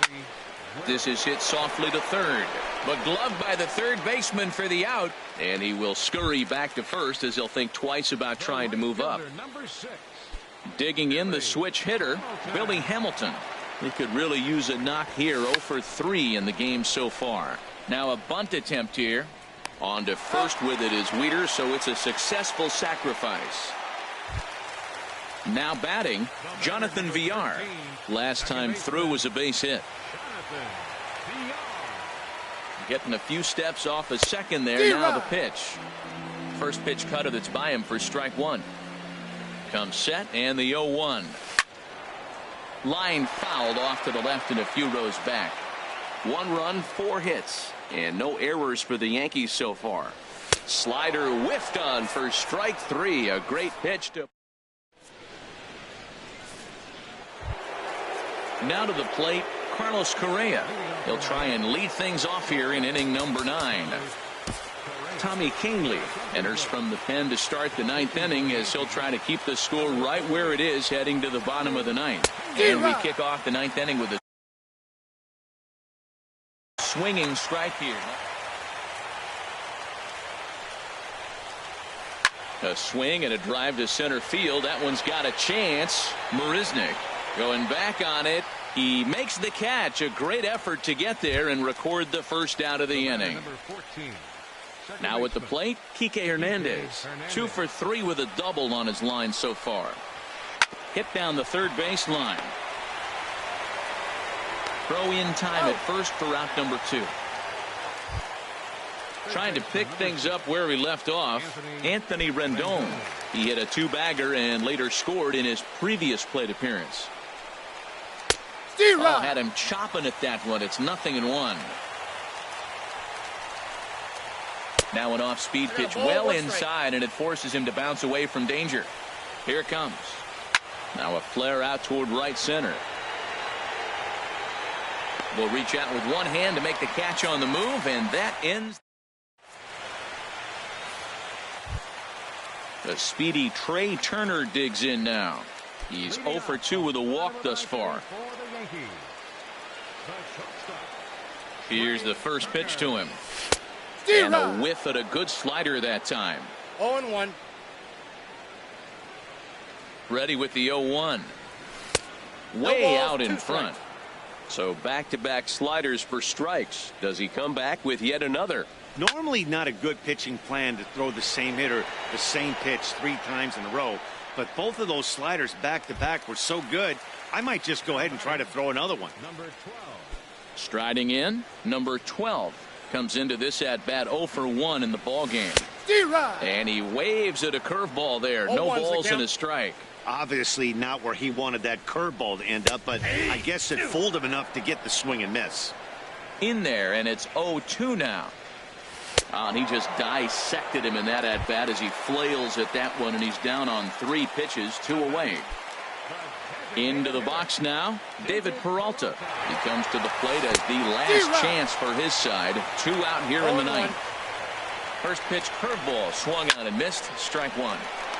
Speaker 2: 40. Javi.
Speaker 1: This is hit softly to third, but gloved by the third baseman for the out, and he will scurry back to first as he'll think twice about trying to move up.
Speaker 2: Number 6.
Speaker 1: Digging in the switch hitter, Billy Hamilton. He could really use a knock here. 0-3 in the game so far. Now a bunt attempt here. On to first with it is Weeder, so it's a successful sacrifice. Now batting, Jonathan Villar. Last time through was a base hit. Getting a few steps off a second there. Now the pitch. First pitch cutter that's by him for strike 1. Comes set and the 0-1. Line fouled off to the left and a few rows back. 1 run, 4 hits, and no errors for the Yankees so far. Slider whiffed on for strike 3. A great pitch to. Now to the plate, Carlos Correa. He'll try and lead things off here in inning number 9. Tommy Kingley enters from the pen to start the 9th inning as he'll try to keep the score right where it is heading to the bottom of the 9th. And we kick off the 9th inning with a swinging strike here. A swing and a drive to center field. That one's got a chance. Marisnick going back on it. He makes the catch. A great effort to get there and record the first out of the inning.
Speaker 2: Number 14.
Speaker 1: Now at the plate, Kike Hernandez. 2 for 3 with a double on his line so far. Hit down the third base line. Throw in time at first for out number 2. Trying to pick things up where he left off, Anthony Rendon. He hit a 2-bagger and later scored in his previous plate appearance. Oh, had him chopping at that one. It's 0-1. Now an off-speed pitch well inside, and it forces him to bounce away from danger. Here it comes. Now a flare out toward right center. Will reach out with one hand to make the catch on the move, and that ends. The speedy Trey Turner digs in now. He's 0 for 2 with a walk thus far. Here's the first pitch to him. And a whiff at a good slider that time.
Speaker 4: 0-1.
Speaker 1: Ready with the 0-1. Way out in front. So back-to-back sliders for strikes. Does he come back with yet another?
Speaker 5: Normally not a good pitching plan to throw the same hitter, the same pitch 3 times in a row. But both of those sliders back-to-back were so good, I might just go ahead and try to throw another one.
Speaker 2: Number 12.
Speaker 1: Striding in, number 12 comes into this at-bat 0 for 1 in the ballgame.
Speaker 4: D-Rod.
Speaker 1: And he waves at a curveball there. No
Speaker 4: 0-1's the
Speaker 1: balls and
Speaker 4: count.
Speaker 1: a strike.
Speaker 5: Obviously not where he wanted that curveball to end up, but I guess it fooled him enough to get the swing and miss.
Speaker 1: In there, and it's 0-2 now. And he just dissected him in that at-bat as he flails at that one, and he's down on 3 pitches, 2 away. Into the box now, David Peralta. He comes to the plate as the last chance for his side. 2 out here in the 9th. First pitch curveball swung on and missed. Strike 1.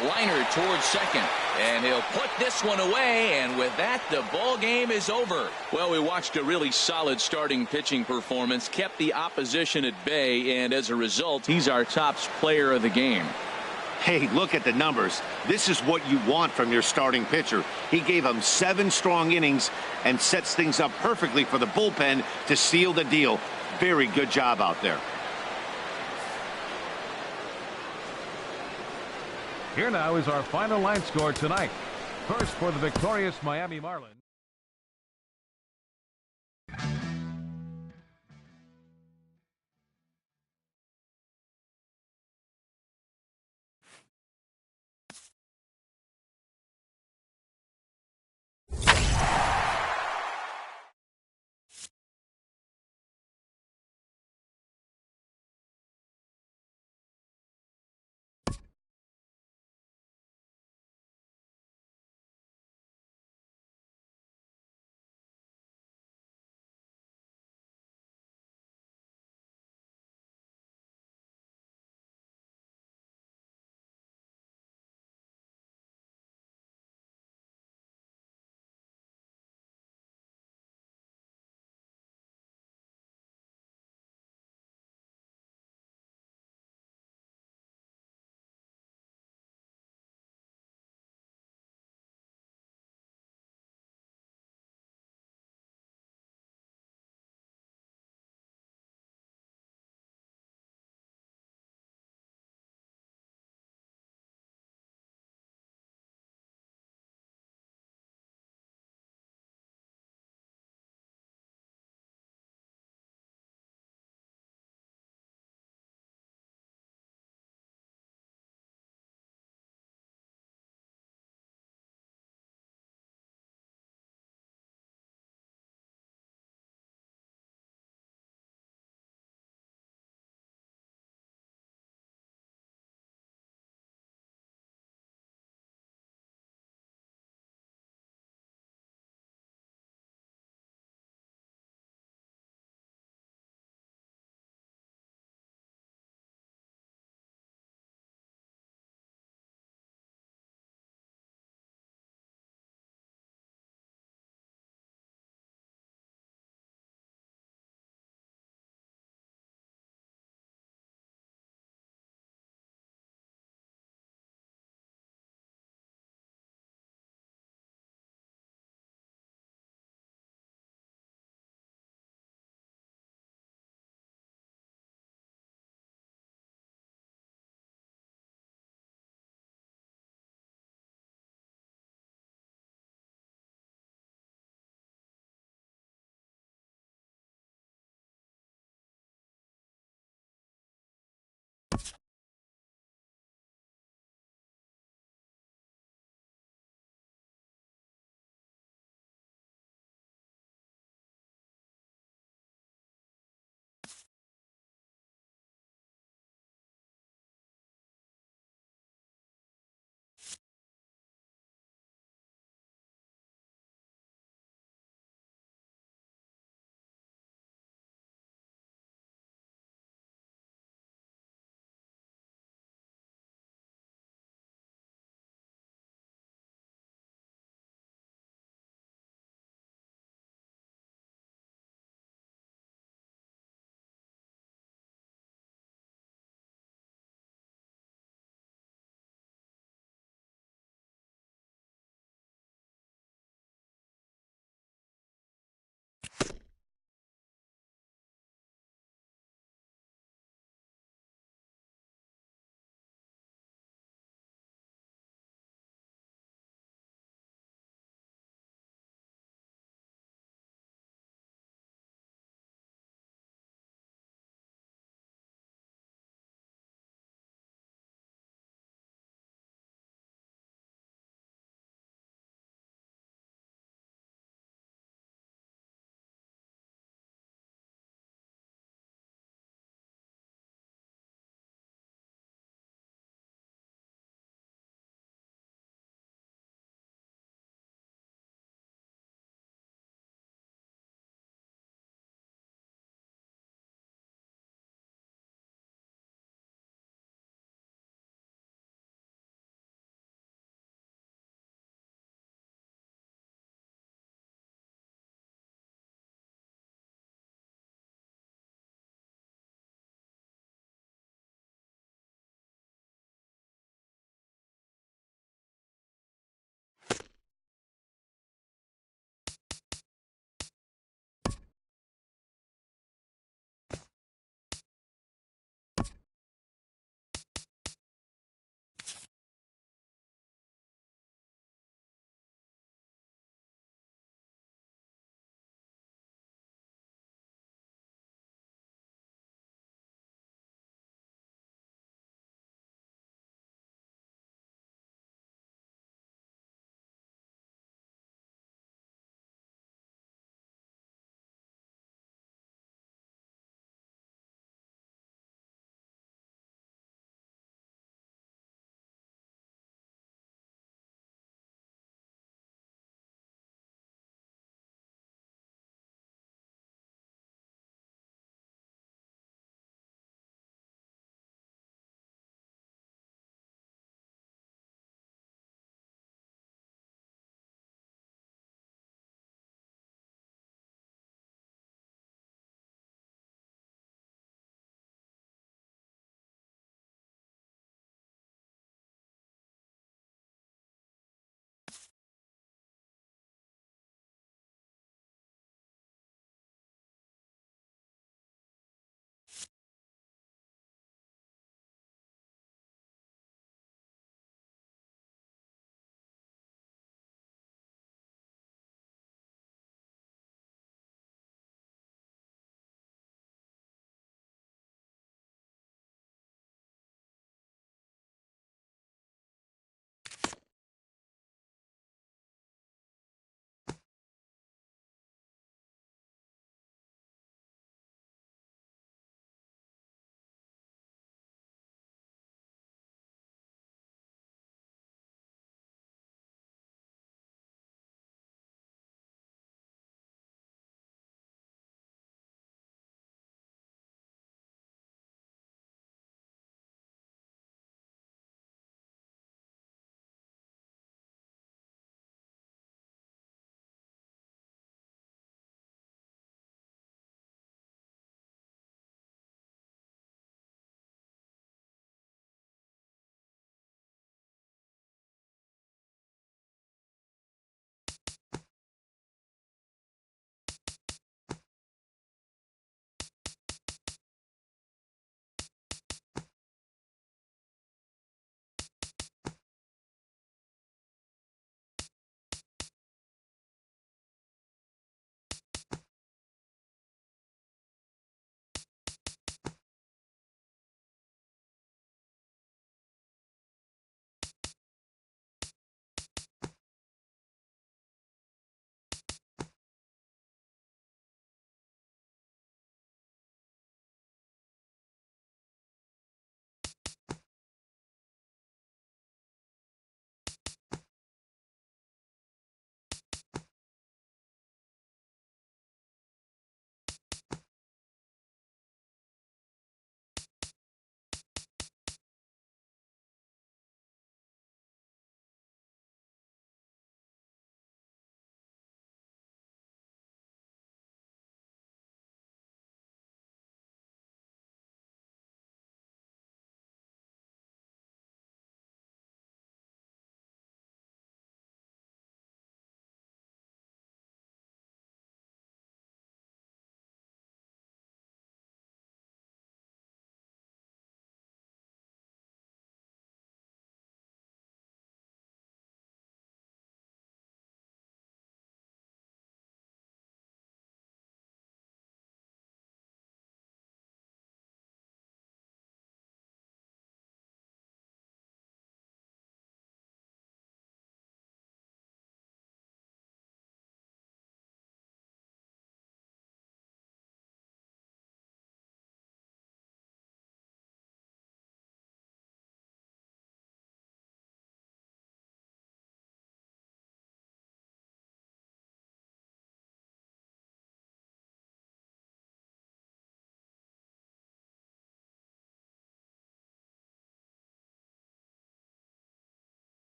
Speaker 1: Liner towards second, and he'll put this one away, and with that the ball game is over. Well, we watched a really solid starting pitching performance, kept the opposition at bay, and as a result he's our top player of the game.
Speaker 5: Hey, look at the numbers. This is what you want from your starting pitcher. He gave him 7 strong innings and sets things up perfectly for the bullpen to seal the deal. Very good job out there.
Speaker 2: Here now is our final line score tonight. First for the victorious Miami Marlins.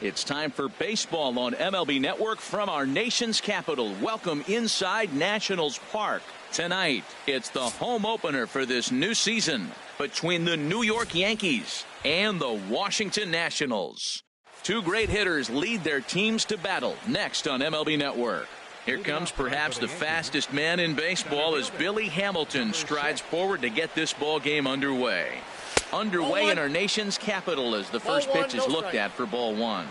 Speaker 1: It's time for baseball on MLB Network from our nation's capital. Welcome inside Nationals Park. Tonight, it's the home opener for this new season between the New York Yankees and the Washington Nationals. Two great hitters lead their teams to battle next on MLB Network. Here comes perhaps the fastest man in baseball as Billy Hamilton strides forward to get this ball game underway. Underway in our nation's capital as the first pitch is looked at for ball one.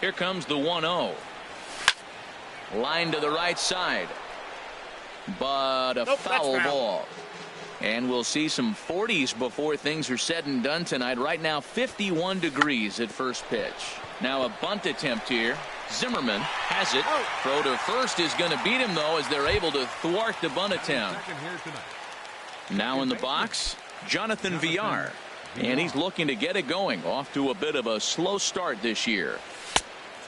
Speaker 1: Here comes the 1-0. Line to the right side. But a foul ball. And we'll see some 40s before things are said and done tonight. Right now 51 degrees at first pitch. Now a bunt attempt here. Zimmerman has it. Throw to first is going to beat him though as they're able to thwart the bunt attempt. Now in the box, Jonathan Villar. And he's looking to get it going. Off to a bit of a slow start this year.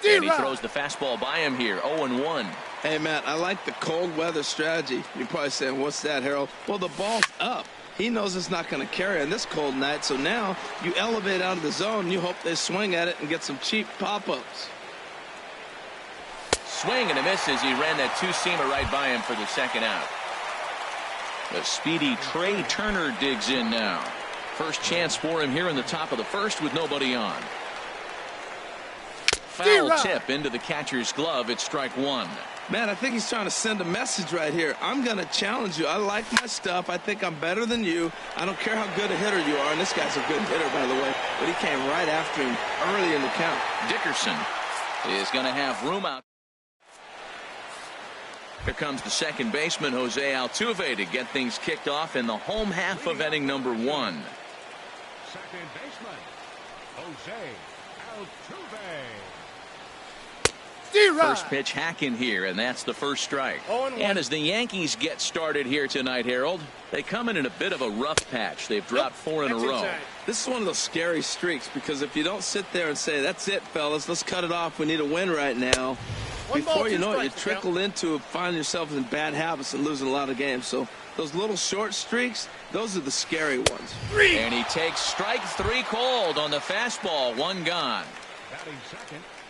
Speaker 1: And he throws the fastball by him here. 0-1.
Speaker 3: Hey, Matt, I like the cold weather strategy. You're probably saying, what's that, Harold? Well, the ball's up. He knows it's not going to carry on this cold night. So now you elevate out of the zone. And you hope they swing at it and get some cheap pop-ups.
Speaker 1: Swing and a miss as he ran that two-seamer right by him for the second out. The speedy Trey Turner digs in now. First chance for him here in the top of the first with nobody on. Foul tip into the catcher's glove. It's strike one.
Speaker 3: Man, I think he's trying to send a message right here. I'm going to challenge you. I like my stuff. I think I'm better than you. I don't care how good a hitter you are. And this guy's a good hitter, by the way. But he came right after him early in the count.
Speaker 1: Dickerson is going to have room out. Here comes the second baseman, Jose Altuve, to get things kicked off in the home half of inning number one.
Speaker 2: Second baseman, Jose Altuve.
Speaker 1: First pitch hack in here, and that's the first strike. And as the Yankees get started here tonight, Harold, they come in a bit of a rough patch. They've dropped four in a row.
Speaker 3: This is one of those scary streaks because if you don't sit there and say, that's it, fellas, let's cut it off. We need a win right now. Before you know it, you trickle into finding yourself in bad habits and losing a lot of games. So those little short streaks, those are the scary ones.
Speaker 1: And he takes strike three cold on the fastball. One gone.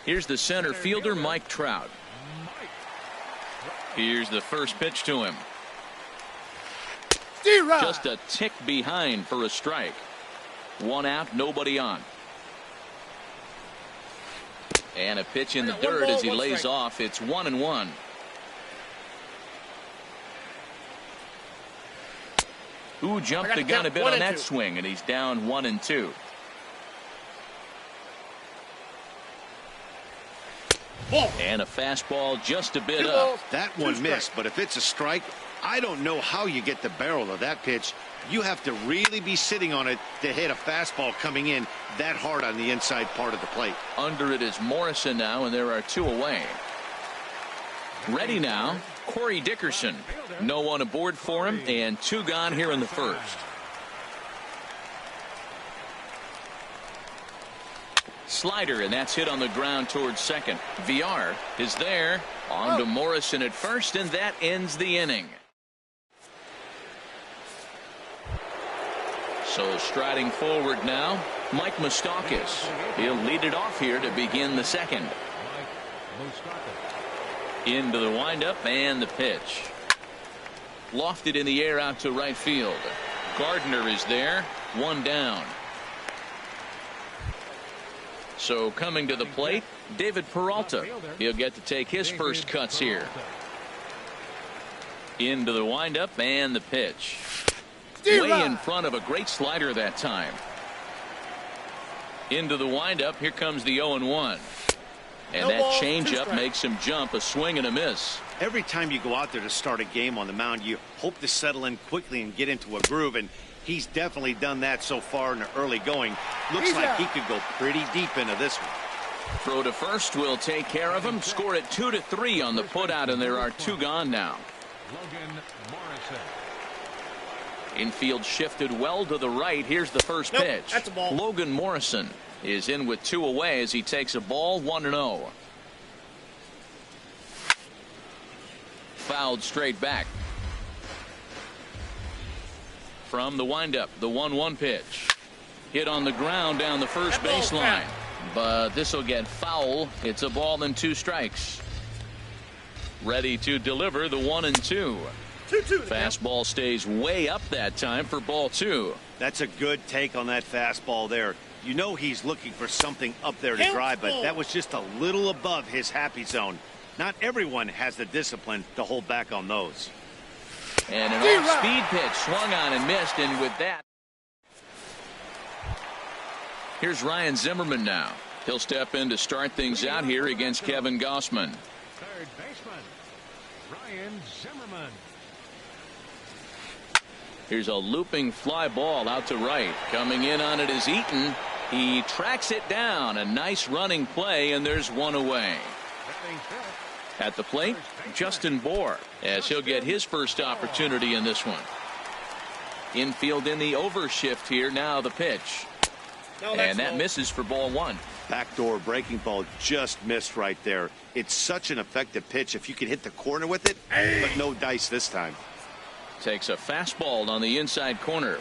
Speaker 1: Here's the center fielder, Mike Trout. Here's the first pitch to him. Just a tick behind for a strike. One out, nobody on. And a pitch in the dirt as he lays off. It's 1-1. Who jumped the gun a bit on that swing, and he's down 1-2. And a fastball just a bit up.
Speaker 5: That one missed, but if it's a strike, I don't know how you get the barrel of that pitch. You have to really be sitting on it to hit a fastball coming in that hard on the inside part of the plate.
Speaker 1: Under it is Morrison now, and there are two away. Ready now, Corey Dickerson. No one aboard for him, and two gone here in the first. Slider, and that's hit on the ground towards second. Villar is there. On to Morrison at first, and that ends the inning. So striding forward now, Mike Moustakas. He'll lead it off here to begin the second. Into the windup and the pitch. Lofted in the air out to right field. Gardner is there. One down. So coming to the plate, David Peralta. He'll get to take his first cuts here. Into the windup and the pitch. Way in front of a great slider that time. Into the windup. Here comes the 0-1. And that changeup makes him jump. A swing and a miss.
Speaker 5: Every time you go out there to start a game on the mound, you hope to settle in quickly and get into a groove, and he's definitely done that so far in the early going. Looks like he could go pretty deep into this one.
Speaker 1: Throw to first will take care of him. Score it 2-3 on the putout, and there are two gone now. Infield shifted well to the right. Here's the first pitch.
Speaker 4: That's a ball.
Speaker 1: Logan Morrison is in with two away as he takes a ball. 1-0. Fouled straight back. From the windup, the 1-1 pitch. Hit on the ground down the first baseline. but this will get foul. It's a ball and 2 strikes. Ready to deliver the 1-2.
Speaker 4: 2-2.
Speaker 1: Fastball stays way up that time for ball 2.
Speaker 5: That's a good take on that fastball there. You know he's looking for something up there to
Speaker 4: Count
Speaker 5: drive, but
Speaker 4: ball.
Speaker 5: that was just a little above his happy zone. Not everyone has the discipline to hold back on those.
Speaker 1: And an off-speed pitch swung on and missed, and with that, here's Ryan Zimmerman now. He'll step in to start things out here against Kevin Gossman.
Speaker 2: Third baseman, Ryan Zimmerman.
Speaker 1: Here's a looping fly ball out to right. Coming in on it is Eaton. He tracks it down. A nice running play, and there's one away. At the plate, Justin Bohr, as he'll get his first opportunity in this one. Infield in the overshift here. Now the pitch. And that misses for ball 1.
Speaker 5: Backdoor breaking ball just missed right there. It's such an effective pitch if you can hit the corner with it, but no dice this time.
Speaker 1: Takes a fastball on the inside corner.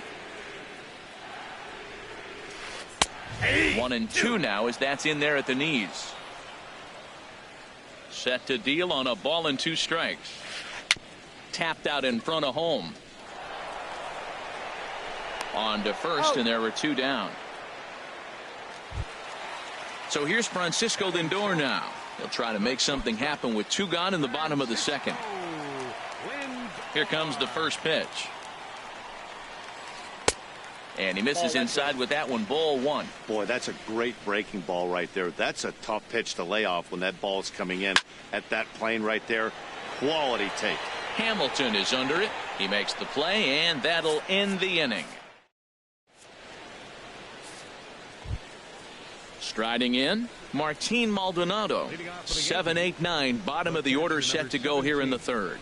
Speaker 1: 1-2 now as that's in there at the knees. Set to deal on a ball and 2 strikes. Tapped out in front of home. On to first, and there were 2 down. So here's Francisco Lindor now. He'll try to make something happen with 2 gone in the bottom of the 2nd. Here comes the first pitch. And he misses inside with that one. Ball 1.
Speaker 5: Boy, that's a great breaking ball right there. That's a tough pitch to lay off when that ball's coming in at that plane right there. Quality take.
Speaker 1: Hamilton is under it. He makes the play, and that'll end the inning. Striding in, Martin Maldonado. 7-8-9, bottom of the order, set to go here in the 3rd.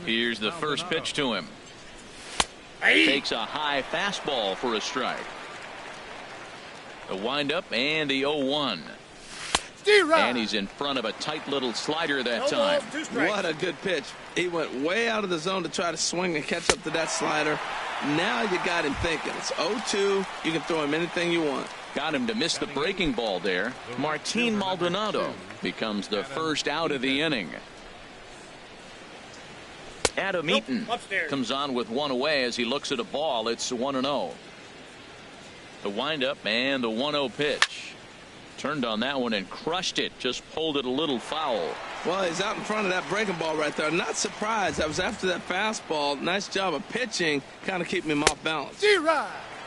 Speaker 1: Here's the first pitch to him. Takes a high fastball for a strike. The windup and the 0-1. And he's in front of a tight little slider that time.
Speaker 3: What a good pitch. He went way out of the zone to try to swing and catch up to that slider. Now you got him thinking. It's 0-2. You can throw him anything you want.
Speaker 1: Got him to miss the breaking ball there. Martin Maldonado becomes the first out of the inning. Adam Eaton comes on with 1 away as he looks at a ball. It's 1-0. The windup and the 1-0 pitch. Turned on that one and crushed it. Just pulled it a little foul.
Speaker 3: Well, he's out in front of that breaking ball right there. Not surprised. I was after that fastball. Nice job of pitching. Kind of keeping him off balance.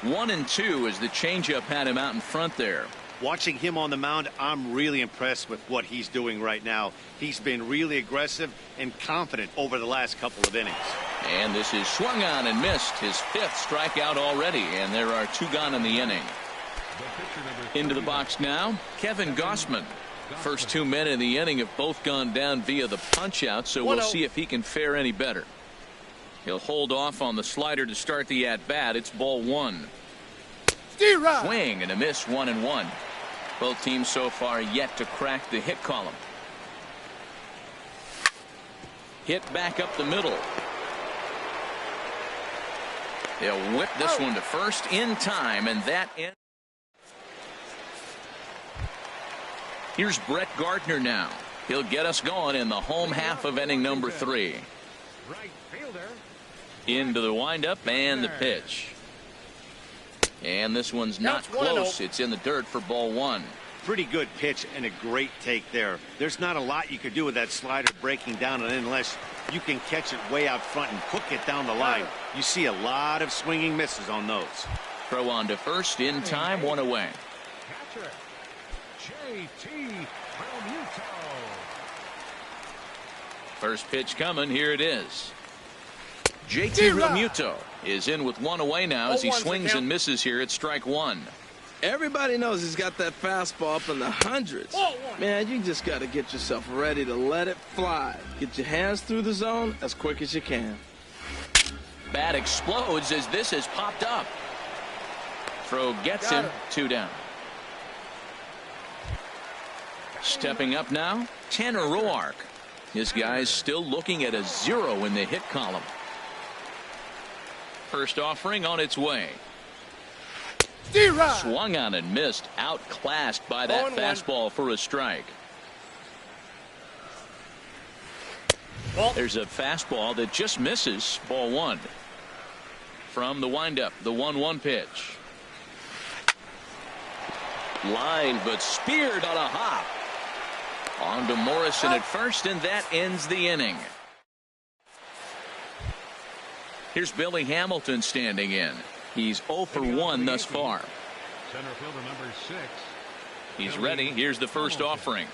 Speaker 1: 1-2 as the changeup had him out in front there.
Speaker 5: Watching him on the mound, I'm really impressed with what he's doing right now. He's been really aggressive and confident over the last couple of innings.
Speaker 1: And this is swung on and missed. His 5th strikeout already, and there are 2 gone in the inning. Into the box now, Kevin Gossman. First 2 men in the inning have both gone down via the punch-out, so we'll see if he can fare any better. He'll hold off on the slider to start the at-bat. It's ball 1. Swing and a miss, 1-1. Both teams so far yet to crack the hit column. Hit back up the middle. They'll whip this one to first in time, and that ends. Here's Brett Gardner now. He'll get us going in the home half of inning number 3. Into the windup and the pitch. And this one's not close. It's in the dirt for ball 1.
Speaker 5: Pretty good pitch and a great take there. There's not a lot you could do with that slider breaking down and unless you can catch it way out front and hook it down the line. You see a lot of swinging misses on those.
Speaker 1: Throw on to first in time, 1 away.
Speaker 2: Catcher, J.T.
Speaker 1: First pitch coming. Here it is. J.T. Realmuto is in with 1 away now as he swings and misses here at strike 1.
Speaker 3: Everybody knows he's got that fastball up in the hundreds. Man, you just got to get yourself ready to let it fly. Get your hands through the zone as quick as you can.
Speaker 1: Bat explodes as this has popped up. Throw gets him. 2 down. Stepping up now, Tanner Roark. His guy's still looking at a 0 in the hit column. First offering on its way. Swung on and missed, outclassed by that
Speaker 4: 0-1.
Speaker 1: fastball for a strike. There's a fastball that just misses, ball one. From the windup, the 1-1 pitch. Line, but speared on a hop. On to Morrison at first, and that ends the inning. Here's Billy Hamilton standing in. He's 0 for 1 thus far.
Speaker 2: Center fielder number 6.
Speaker 1: He's ready. Here's the first offering.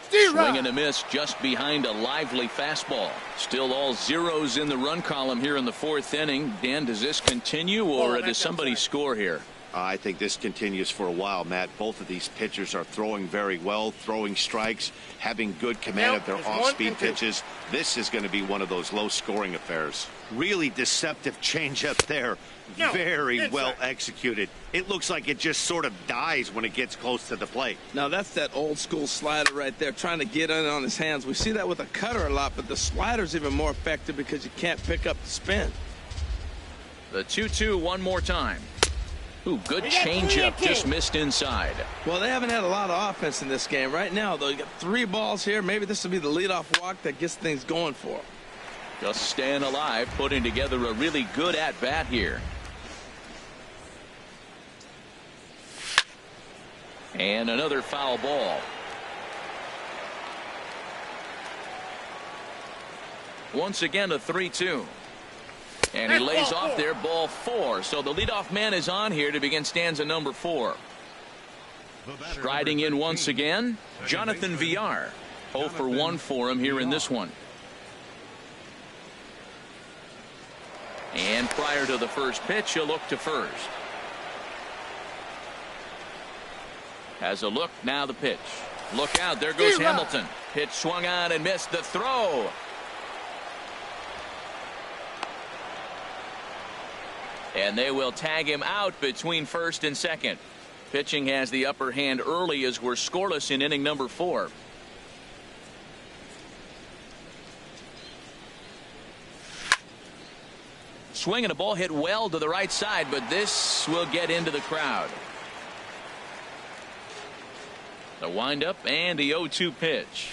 Speaker 1: Swing and a miss just behind a lively fastball. Still all zeros in the run column here in the fourth inning. Dan, does this continue, or does somebody score here?
Speaker 5: I think this continues for a while, Matt. Both of these pitchers are throwing very well, throwing strikes, having good command of their off-speed pitches. This is going to be one of those low-scoring affairs. Really deceptive changeup there. Very well executed. It looks like it just sort of dies when it gets close to the plate.
Speaker 3: Now, that's that old-school slider right there, trying to get in on his hands. We see that with a cutter a lot, but the slider's even more effective because you can't pick up the spin.
Speaker 1: The 2-2 one more time. Ooh, good changeup, just missed inside.
Speaker 3: Well, they haven't had a lot of offense in this game. Right now, though, you got 3 balls here. Maybe this will be the leadoff walk that gets things going for them.
Speaker 1: Just staying alive, putting together a really good at-bat here. And another foul ball. Once again, a 3-2. And he lays off there, ball 4. So the leadoff man is on here to begin stanza number 4. Striding in once again, Jonathan Villar. 0 for 1 for him here in this one. And prior to the first pitch, he'll look to first. Has a look, now the pitch. Look out, there goes Hamilton. Pitch swung on and missed, the throw. And they will tag him out between first and second. Pitching has the upper hand early as we're scoreless in inning number 4. Swing and a ball hit well to the right side, but this will get into the crowd. The windup and the 0-2 pitch.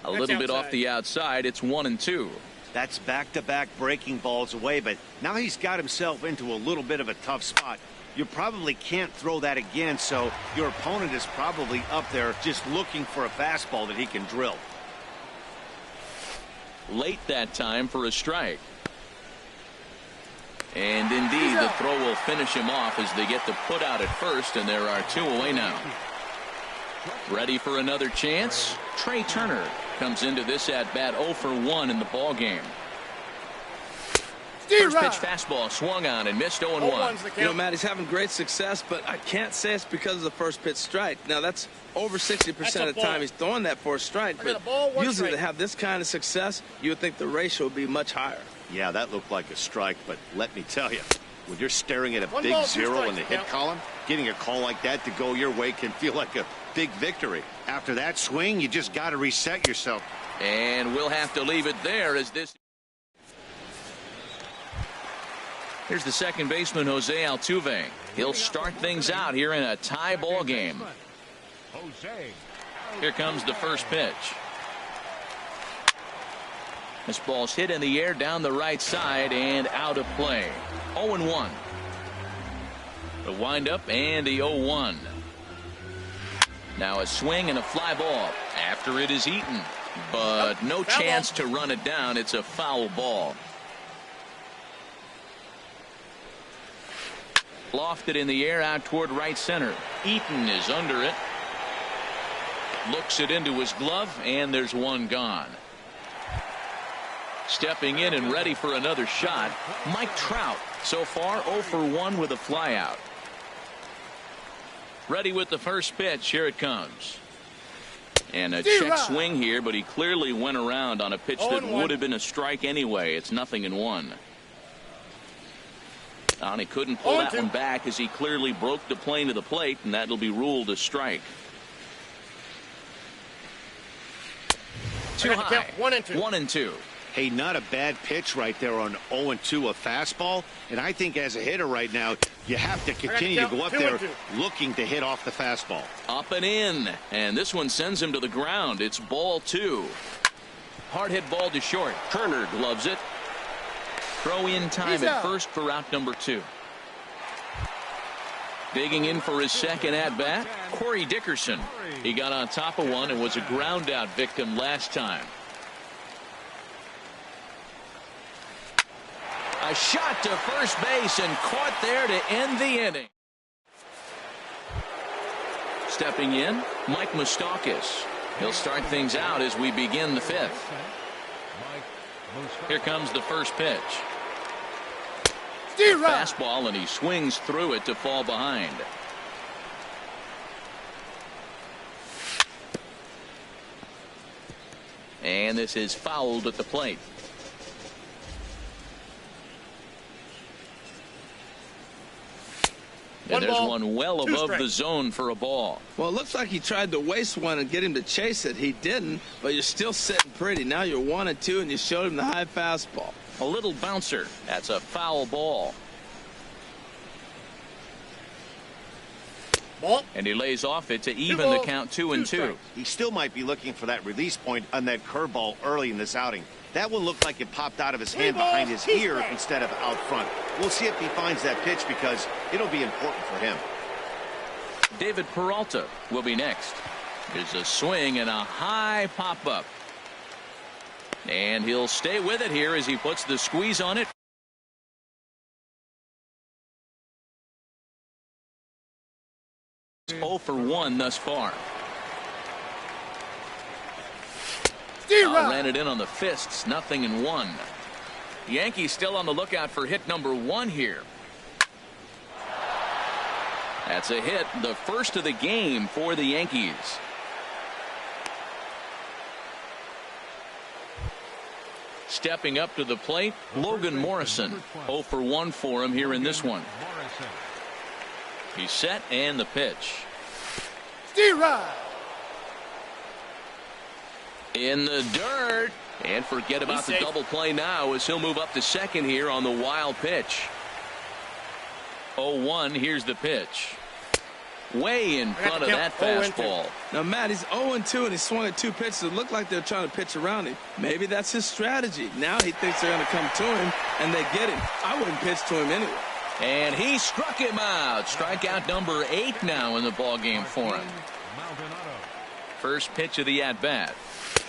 Speaker 1: A little bit off the outside. It's 1-2.
Speaker 5: That's back-to-back breaking balls away, but now he's got himself into a little bit of a tough spot. You probably can't throw that again, so your opponent is probably up there just looking for a fastball that he can drill.
Speaker 1: Late that time for a strike. And indeed, the throw will finish him off as they get the put out at first, and there are 2 away now. Ready for another chance? Trey Turner comes into this at bat 0 for 1 in the ball game. First pitch fastball swung on and missed 0-1.
Speaker 3: You know, Matt, he's having great success, but I can't say it's because of the first pitch strike. Now, that's over 60% of the time he's throwing that for a strike. But usually to have this kind of success, you would think the ratio would be much higher.
Speaker 5: Yeah, that looked like a strike, but let me tell you, when you're staring at a big 0 in the hit column, getting a call like that to go your way can feel like a big victory. After that swing, you just got to reset yourself.
Speaker 1: And we'll have to leave it there as this. Here's the second baseman, Jose Altuve. He'll start things out here in a tie ball game. Here comes the first pitch. This ball's hit in the air down the right side and out of play. 0-1. The windup and the 0-1. Now a swing and a fly ball after it is eaten, but no chance to run it down. It's a foul ball. Lofted in the air out toward right center. Eaton is under it. Looks it into his glove, and there's one gone. Stepping in and ready for another shot, Mike Trout. So far 0 for 1 with a flyout. Ready with the first pitch. Here it comes. And a check swing here, but he clearly went around on a pitch that would have been a strike anyway. It's 0-1. And he couldn't pull that one back as he clearly broke the plane to the plate, and that'll be ruled a strike. Too high. 1-2.
Speaker 5: Hey, not a bad pitch right there on 0-2, a fastball. And I think as a hitter right now, You have to continue to go up there looking to hit off the fastball.
Speaker 1: Up and in, and this one sends him to the ground. It's ball 2. Hard hit ball to short. Turner gloves it. Throw in time at first for out number 2. Digging in for his second at bat, Corey Dickerson. He got on top of one and was a ground out victim last time. A shot to first base and caught there to end the inning. Stepping in, Mike Moustakas. He'll start things out as we begin the 5th. Here comes the first pitch. Fastball, and he swings through it to fall behind. And this is fouled at the plate. And there's one well above the zone for a ball.
Speaker 3: Well, it looks like he tried to waste one and get him to chase it. He didn't, but you're still sitting pretty. Now you're 1-2, and you showed him the high fastball.
Speaker 1: A little bouncer. That's a foul ball. And he lays off it to even the count 2-2.
Speaker 5: He still might be looking for that release point on that curveball early in this outing. That one looked like it popped out of his hand behind his ear instead of out front. We'll see if he finds that pitch because it'll be important for him.
Speaker 1: David Peralta will be next. There's a swing and a high pop-up. And he'll stay with it here as he puts the squeeze on it. It's 0 for 1 thus far. Ran it in on the fists, 0-1. Yankees still on the lookout for hit number 1 here. That's a hit, the first of the game for the Yankees. Stepping up to the plate, Logan Morrison. 0 for 1 for him here in this one. He's set, and the pitch. In the dirt, and forget about the double play now as he'll move up to second here on the wild pitch. 0-1. Here's the pitch. Way in front of that fastball.
Speaker 3: Now, Matt, he's 0-2, and he swung at 2 pitches. It looked like they're trying to pitch around him. Maybe that's his strategy. Now he thinks they're going to come to him, and they get him. I wouldn't pitch to him anyway.
Speaker 1: And he struck him out. Strikeout number 8 now in the ballgame for him. First pitch of the at-bat.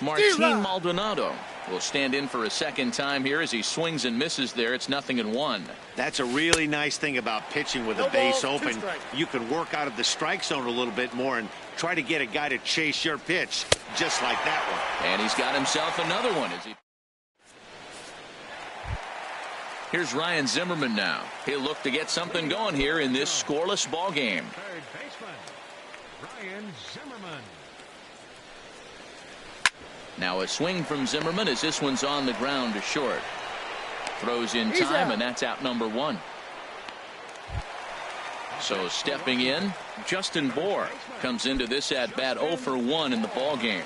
Speaker 1: Martin Maldonado will stand in for a second time here as he swings and misses there. It's 0-1.
Speaker 5: That's a really nice thing about pitching with a base open. You can work out of the strike zone a little bit more and try to get a guy to chase your pitch just like that one.
Speaker 1: And he's got himself another one. Here's Ryan Zimmerman now. He'll look to get something going here in this scoreless ball game.
Speaker 2: Third baseman, Ryan Zimmerman.
Speaker 1: Now a swing from Zimmerman as this one's on the ground to short. Throws in time, and that's out number 1. So stepping in, Justin Bour comes into this at bat 0 for 1 in the ball game.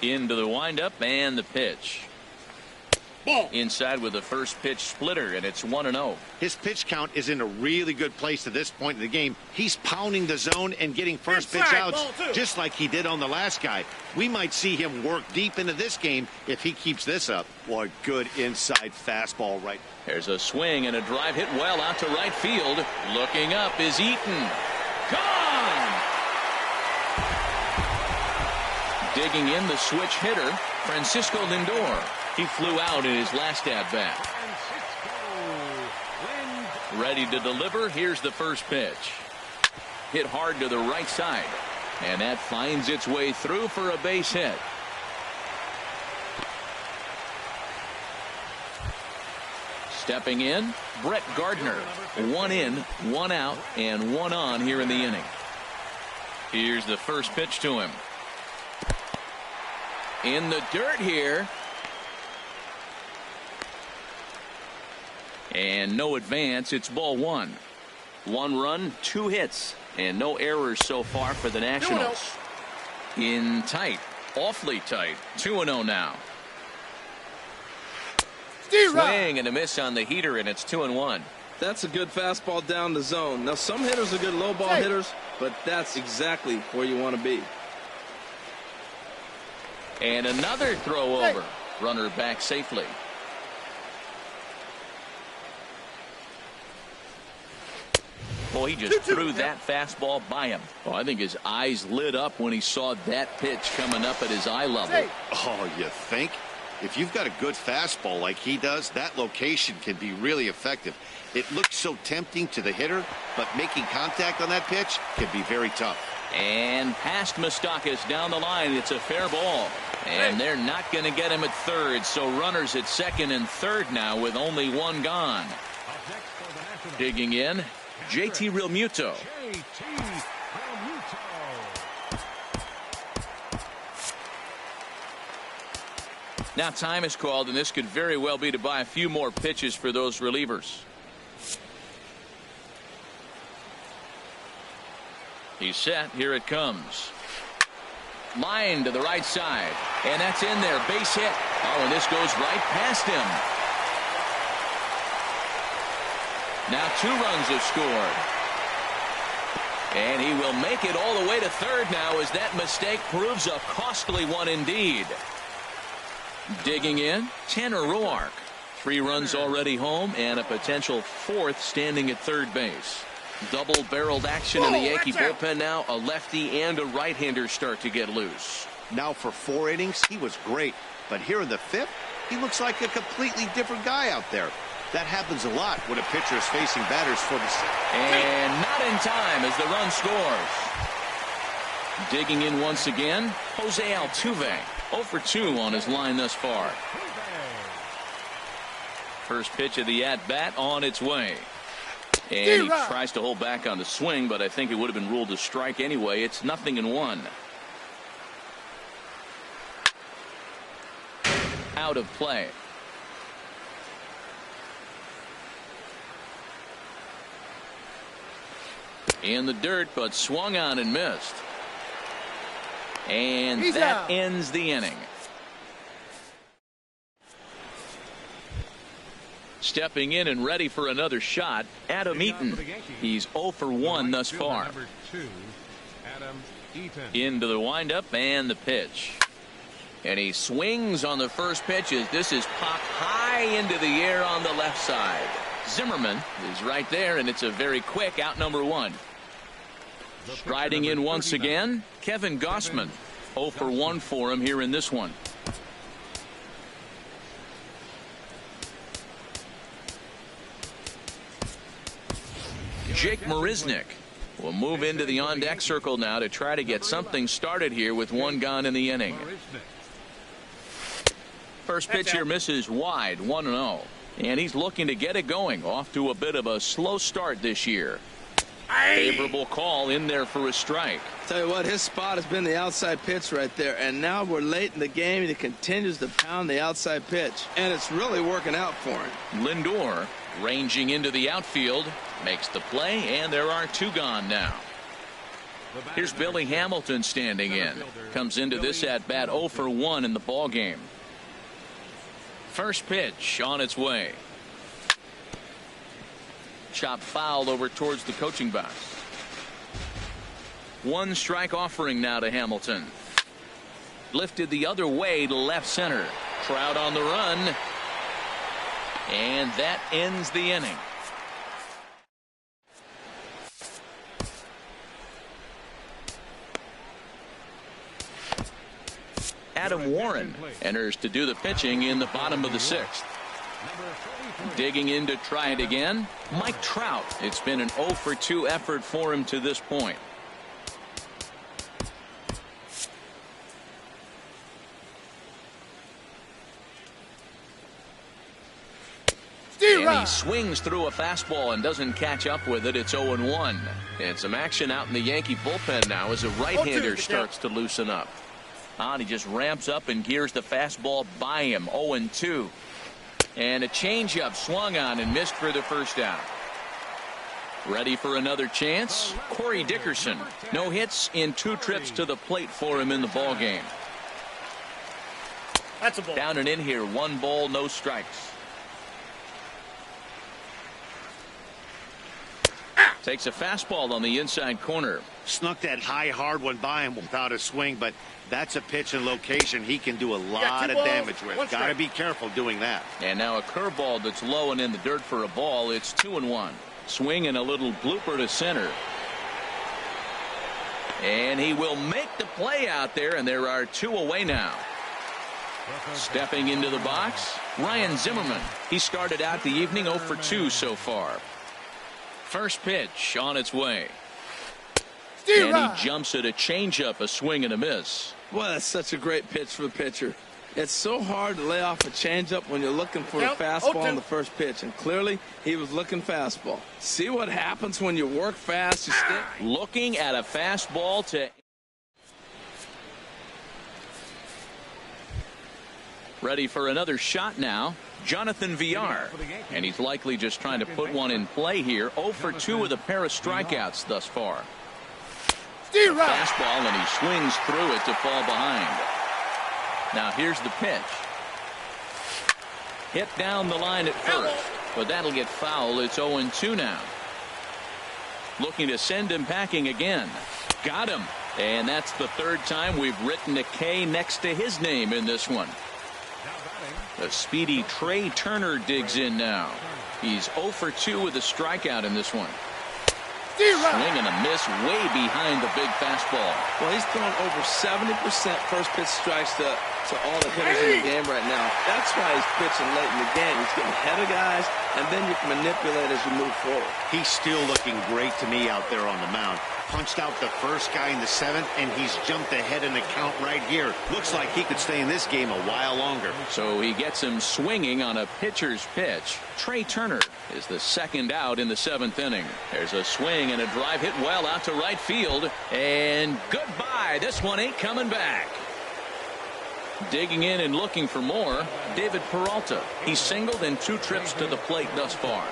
Speaker 1: Into the windup and the pitch. Inside with the first pitch splitter, and it's 1-0.
Speaker 5: His pitch count is in a really good place at this point in the game. He's pounding the zone and getting first pitch outs just like he did on the last guy. We might see him work deep into this game if he keeps this up. Boy, good inside fastball right.
Speaker 1: There's a swing and a drive hit well out to right field. Looking up is Eaton. Gone! Digging in the switch hitter, Francisco Lindor. He flew out in his last at-bat. Ready to deliver. Here's the first pitch. Hit hard to the right side. And that finds its way through for a base hit. Stepping in, Brett Gardner. 1 in, 1 out, and 1 on here in the inning. Here's the first pitch to him. In the dirt here. And no advance. It's ball 1. 1 run, 2 hits, and no errors so far for the Nationals. In tight, awfully tight. 2-0 now. Swing and a miss on the heater, and it's 2-1.
Speaker 3: That's a good fastball down the zone. Now, some hitters are good low ball hitters, but that's exactly where you want to be.
Speaker 1: And another throw over. Runner back safely. Boy, he just threw that fastball by him. Oh, I think his eyes lit up when he saw that pitch coming up at his eye level.
Speaker 5: Oh, you think? If you've got a good fastball like he does, that location can be really effective. It looks so tempting to the hitter, but making contact on that pitch can be very tough.
Speaker 1: And past Moustakas down the line. It's a fair ball. And they're not going to get him at third, so runners at second and third now with only one gone. Digging in, JT Realmuto. Now time is called, and this could very well be to buy a few more pitches for those relievers. He's set. Here it comes. Line to the right side, and that's in there. Base hit. Oh, and this goes right past him. Now 2 runs have scored. And he will make it all the way to third now as that mistake proves a costly one indeed. Digging in, Tanner Roark. 3 runs already home and a potential 4th standing at third base. Double-barreled action in the Yankee bullpen now. A lefty and a right-hander start to get loose.
Speaker 5: Now for 4 innings, he was great. But here in the 5th, he looks like a completely different guy out there. That happens a lot when a pitcher is facing batters for the...
Speaker 1: And not in time as the run scores. Digging in once again, Jose Altuve. 0 for 2 on his line thus far. First pitch of the at-bat on its way. And he tries to hold back on the swing, but I think it would have been ruled a strike anyway. It's 0-1. Out of play. In the dirt, but swung on and missed. And that ends the inning. Stepping in and ready for another shot, Adam Eaton. He's 0 for 1 thus far. Into the windup and the pitch. And he swings on the first pitch as this is popped high into the air on the left side. Zimmerman is right there, and it's a very quick out number 1. Striding in once again, Kevin Gossman. 0 for 1 for him here in this one. Jake Marisnick will move into the on-deck circle now to try to get something started here with 1 gone in the inning. First pitch here misses wide, 1-0. And he's looking to get it going. Off to a bit of a slow start this year. Favorable call in there for a strike.
Speaker 3: Tell you what, his spot has been the outside pitch right there, and now we're late in the game and he continues to pound the outside pitch, and it's really working out for him.
Speaker 1: Lindor ranging into the outfield, makes the play, and there are 2 gone now. Here's Billy Hamilton standing in. Comes into this at bat 0 for 1 in the ball game. First pitch on its way. Chop foul over towards the coaching box. 1 strike offering now to Hamilton. Lifted the other way to left center. Trout on the run. And that ends the inning. Adam Warren enters to do the pitching in the bottom of the 6th. Digging in to try it again, Mike Trout. It's been an 0 for 2 effort for him to this point. And he swings through a fastball and doesn't catch up with it. It's 0-1. And some action out in the Yankee bullpen now as a right-hander starts to loosen up. And he just ramps up and gears the fastball by him. 0-2. And a changeup swung on and missed for the first out. Ready for another chance? Corey Dickerson. No hits in 2 trips to the plate for him in the ball game.
Speaker 4: That's a ball.
Speaker 1: Down and in here, 1 ball, no strikes. Takes a fastball on the inside corner.
Speaker 5: Snuck that high, hard one by him without a swing, but that's a pitch and location he can do a lot of damage with. Got to be careful doing that.
Speaker 1: And now a curveball that's low and in the dirt for a ball. It's 2-1. Swing and a little blooper to center. And he will make the play out there, and there are 2 away now. Stepping into the box, Ryan Zimmerman. He started out the evening 0 for 2 so far. First pitch on its way. And he jumps at a changeup, a swing and a miss.
Speaker 3: Boy, that's such a great pitch for the pitcher. It's so hard to lay off a changeup when you're looking for a fastball on the first pitch, and clearly he was looking fastball. See what happens when you work fast, you stick.
Speaker 1: Looking at a fastball to ready for another shot now. Jonathan Villar, and he's likely just trying to put one in play here. 0 for 2 with a pair of strikeouts thus far. Fastball, and he swings through it to fall behind. Now here's the pitch. Hit down the line at first, but that'll get foul. It's 0-2 now. Looking to send him packing again. Got him. And that's the 3rd time we've written a K next to his name in this one. The speedy Trey Turner digs in now. He's 0 for 2 with a strikeout in this one. Swing and a miss way behind the big fastball.
Speaker 3: Well, he's throwing over 70% first pitch strikes to all the hitters in the game right now. That's why he's pitching late in the game. He's getting ahead of guys, and then you can manipulate as you move forward.
Speaker 5: He's still looking great to me out there on the mound. Punched out the first guy in the 7th, and he's jumped ahead in the count right here. Looks like he could stay in this game a while longer.
Speaker 1: So he gets him swinging on a pitcher's pitch. Trey Turner is the 2nd out in the 7th inning. There's a swing and a drive hit well out to right field. And goodbye. This one ain't coming back. Digging in and looking for more, David Peralta. He's singled in 2 trips to the plate thus far.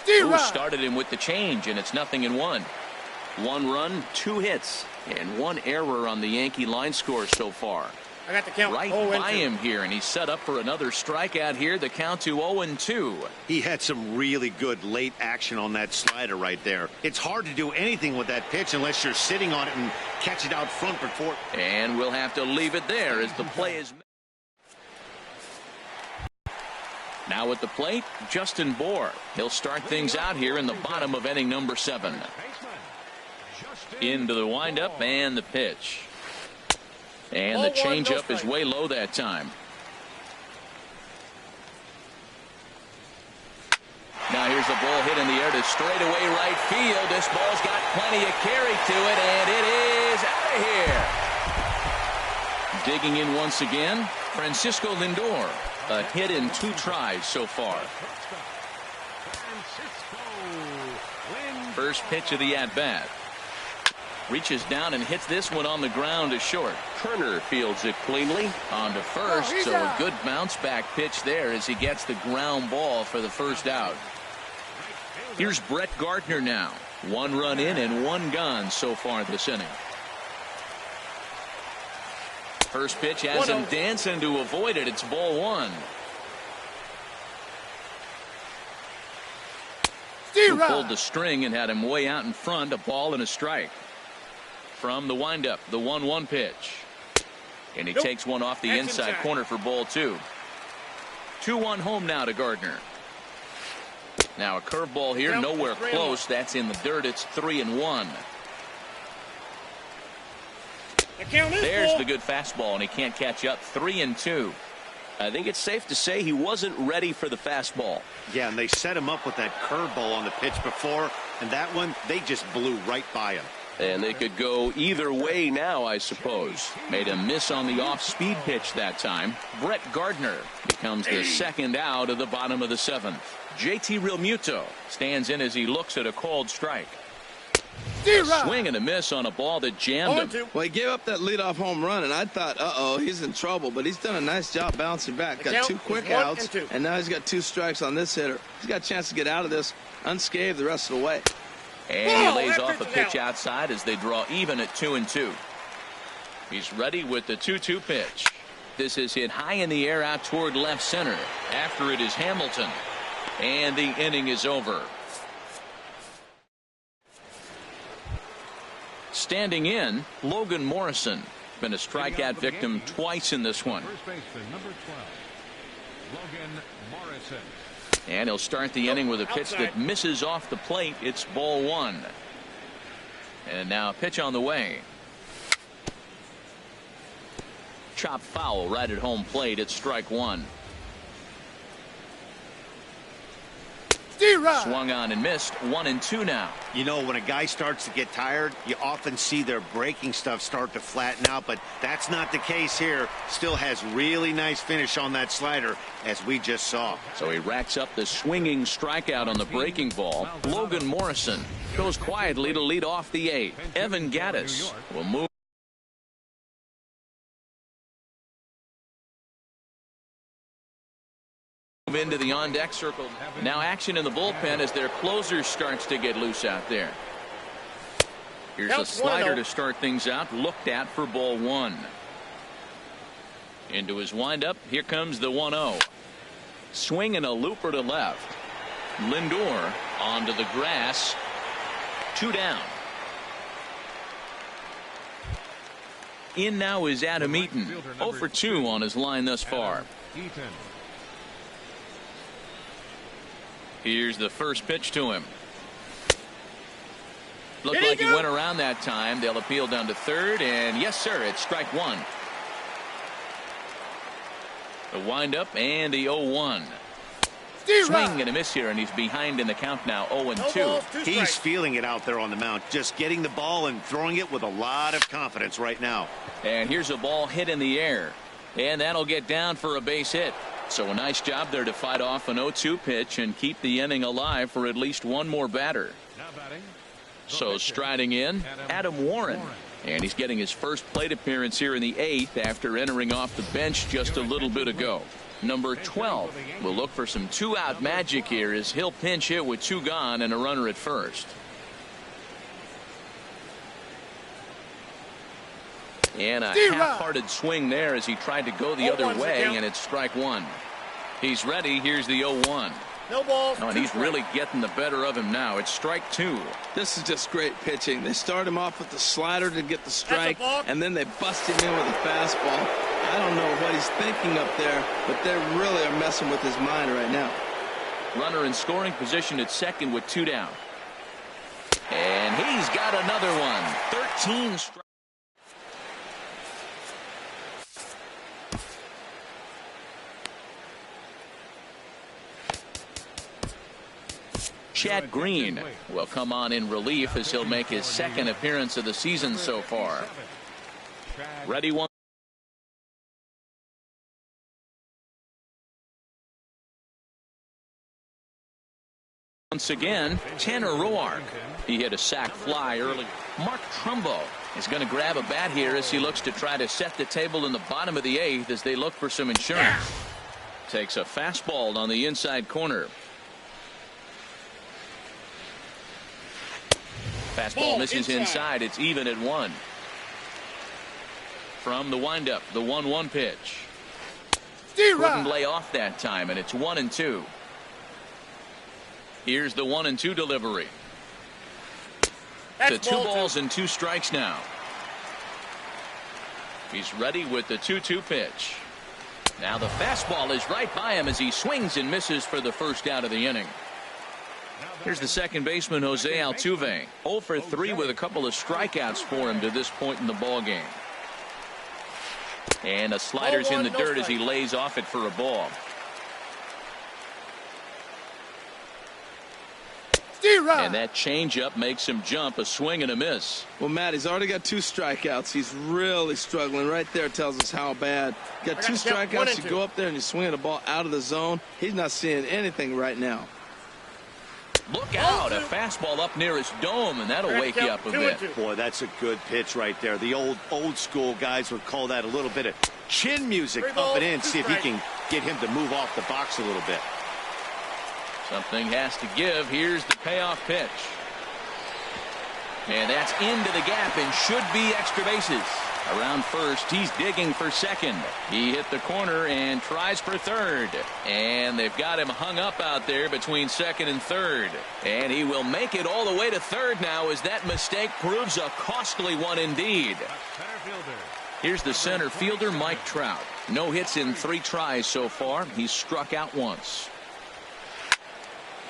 Speaker 1: Who started him with the change, and it's 0-1. 1 run, 2 hits, and 1 error on the Yankee line score so far.
Speaker 4: I got the count.
Speaker 1: Right by him here, and he's set up for another strikeout here. The count to 0-2.
Speaker 5: He had some really good late action on that slider right there. It's hard to do anything with that pitch unless you're sitting on it and catch it out front before.
Speaker 1: And we'll have to leave it there as the play is made. Now at the plate, Justin Bohr. He'll start things out here in the bottom of inning number 7. Into the windup and the pitch. And the changeup is way low that time. Now here's the ball hit in the air to straightaway right field. This ball's got plenty of carry to it, and it is out of here. Digging in once again, Francisco Lindor. A hit in 2 tries so far. First pitch of the at-bat. Reaches down and hits this one on the ground to short. Turner fields it cleanly on to first, so a good bounce back pitch there as he gets the ground ball for the first out. Here's Brett Gardner now. 1 run in and 1 gone so far this inning. First pitch has him dancing to avoid it. It's ball 1. Who pulled the string and had him way out in front. A ball and a strike. From the windup, the 1-1 pitch. And he takes one off the inside corner for ball 2. 2-1 home now to Gardner. Now a curveball here, nowhere close. That's in the dirt. It's 3-1. There's the good fastball, and he can't catch up. 3-2. I think it's safe to say he wasn't ready for the fastball.
Speaker 5: Yeah, and they set him up with that curveball on the pitch before, and that one, they just blew right by him.
Speaker 1: And they could go either way now, I suppose. Made a miss on the off-speed pitch that time. Brett Gardner becomes the 2nd out of the bottom of the 7th. JT Realmuto stands in as he looks at a called strike. A swing and a miss on a ball that jammed him.
Speaker 3: Well, he gave up that leadoff home run, and I thought, uh-oh, he's in trouble. But he's done a nice job bouncing back. Got 2 quick outs, and now he's got 2 strikes on this hitter. He's got a chance to get out of this unscathed the rest of the way.
Speaker 1: And he lays off a pitch outside as they draw even at 2-2. He's ready with the 2-2 pitch. This is hit high in the air out toward left center. After it is Hamilton. And the inning is over. Standing in, Logan Morrison. Been a strikeout victim twice in this one.
Speaker 2: First baseman, number 12, Logan Morrison.
Speaker 1: And he'll start the inning with a pitch that misses off the plate. It's ball one. And now a pitch on the way. Chop foul right at home plate. It's strike one. Swung on and missed. 1-2 now.
Speaker 5: You know, when a guy starts to get tired, you often see their breaking stuff start to flatten out, but that's not the case here. Still has really nice finish on that slider, as we just saw.
Speaker 1: So he racks up the swinging strikeout on the breaking ball. Logan Morrison goes quietly to lead off the eighth. Evan Gattis will move into the on-deck circle. Now action in the bullpen as their closer starts to get loose out there. Here's a slider to start things out, looked at for ball one. Into his windup, here comes the 1-0. Swing and a looper to left. Lindor onto the grass. 2 down. In now is Adam Eaton. 0 for 2 on his line thus far. Here's the first pitch to him. Looked like he went around that time. They'll appeal down to third, and yes, sir, it's strike one. The windup and the 0-1. Swing and a miss here, and he's behind in the count now. 0-2.
Speaker 5: He's feeling it out there on the mound, just getting the ball and throwing it with a lot of confidence right now.
Speaker 1: And here's a ball hit in the air, and that'll get down for a base hit. So a nice job there to fight off an 0-2 pitch and keep the inning alive for at least one more batter. So striding in, Adam Warren. And he's getting his first plate appearance here in the eighth after entering off the bench just a little bit ago. Number 12 will look for some 2-out magic here as he'll pinch hit with 2 gone and a runner at first. And a half-hearted swing there as he tried to go the other way, and it's strike one. He's ready. Here's the 0-1.
Speaker 4: No balls.
Speaker 1: Oh, and he's really getting the better of him now. It's strike 2.
Speaker 3: This is just great pitching. They start him off with the slider to get the strike, and then they bust him in with a fastball. I don't know what he's thinking up there, but they really are messing with his mind right now.
Speaker 1: Runner in scoring position at second with 2 down. And he's got another one. 13 strikes. Chad Green will come on in relief as he'll make his second appearance of the season so far. Ready one. Once again, Tanner Roark. He hit a sac fly early. Mark Trumbo is going to grab a bat here as he looks to try to set the table in the bottom of the eighth as they look for some insurance. Takes a fastball on the inside corner. Fastball misses inside. It's even at 1. From the windup, the 1-1 pitch. Couldn't lay off that time, and it's 1-2. Here's the 1-2 delivery. To 2 balls and 2 strikes now. He's ready with the 2-2 pitch. Now the fastball is right by him as he swings and misses for the first out of the inning. Here's the second baseman, Jose Altuve. 0 for 3 with a couple of strikeouts for him to this point in the ball game. And a slider's in the dirt as he lays off it for a ball. And that changeup makes him jump. A swing and a miss.
Speaker 3: Well, Matt, he's already got 2 strikeouts. He's really struggling. Right there tells us how bad. Got 2 strikeouts. You go up there and you swing the ball out of the zone. He's not seeing anything right now.
Speaker 1: Look out, a fastball up near his dome, and that'll wake you up a bit.
Speaker 5: Boy, that's a good pitch right there. The old school guys would call that a little bit of chin music up and in. See if he can get him to move off the box a little bit.
Speaker 1: Something has to give. Here's the payoff pitch. And that's into the gap and should be extra bases. Around first, he's digging for second. He hit the corner and tries for third. And they've got him hung up out there between second and third. And he will make it all the way to third now as that mistake proves a costly one indeed. Here's the center fielder, Mike Trout. No hits in 3 tries so far. He's struck out once.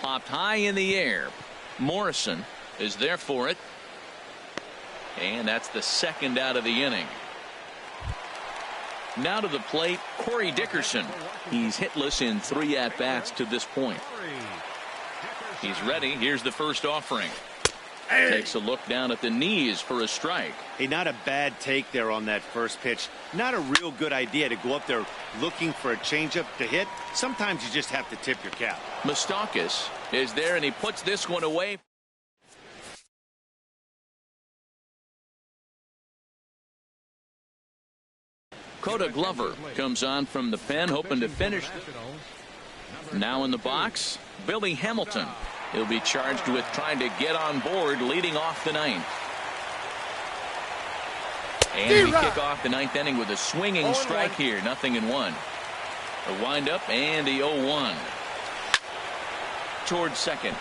Speaker 1: Popped high in the air. Morrison is there for it. And that's the second out of the inning. Now to the plate, Corey Dickerson. He's hitless in 3 at-bats to this point. He's ready. Here's the first offering. Takes a look down at the knees for a strike.
Speaker 5: Hey, not a bad take there on that first pitch. Not a real good idea to go up there looking for a changeup to hit. Sometimes you just have to tip your cap.
Speaker 1: Moustakas is there, and he puts this one away. Coda Glover comes on from the pen, hoping to finish. Now in the box, Billy Hamilton. He'll be charged with trying to get on board leading off the 9th. And we kick off the 9th inning with a swinging strike here. 0-1. A windup and the 0-1. Towards second.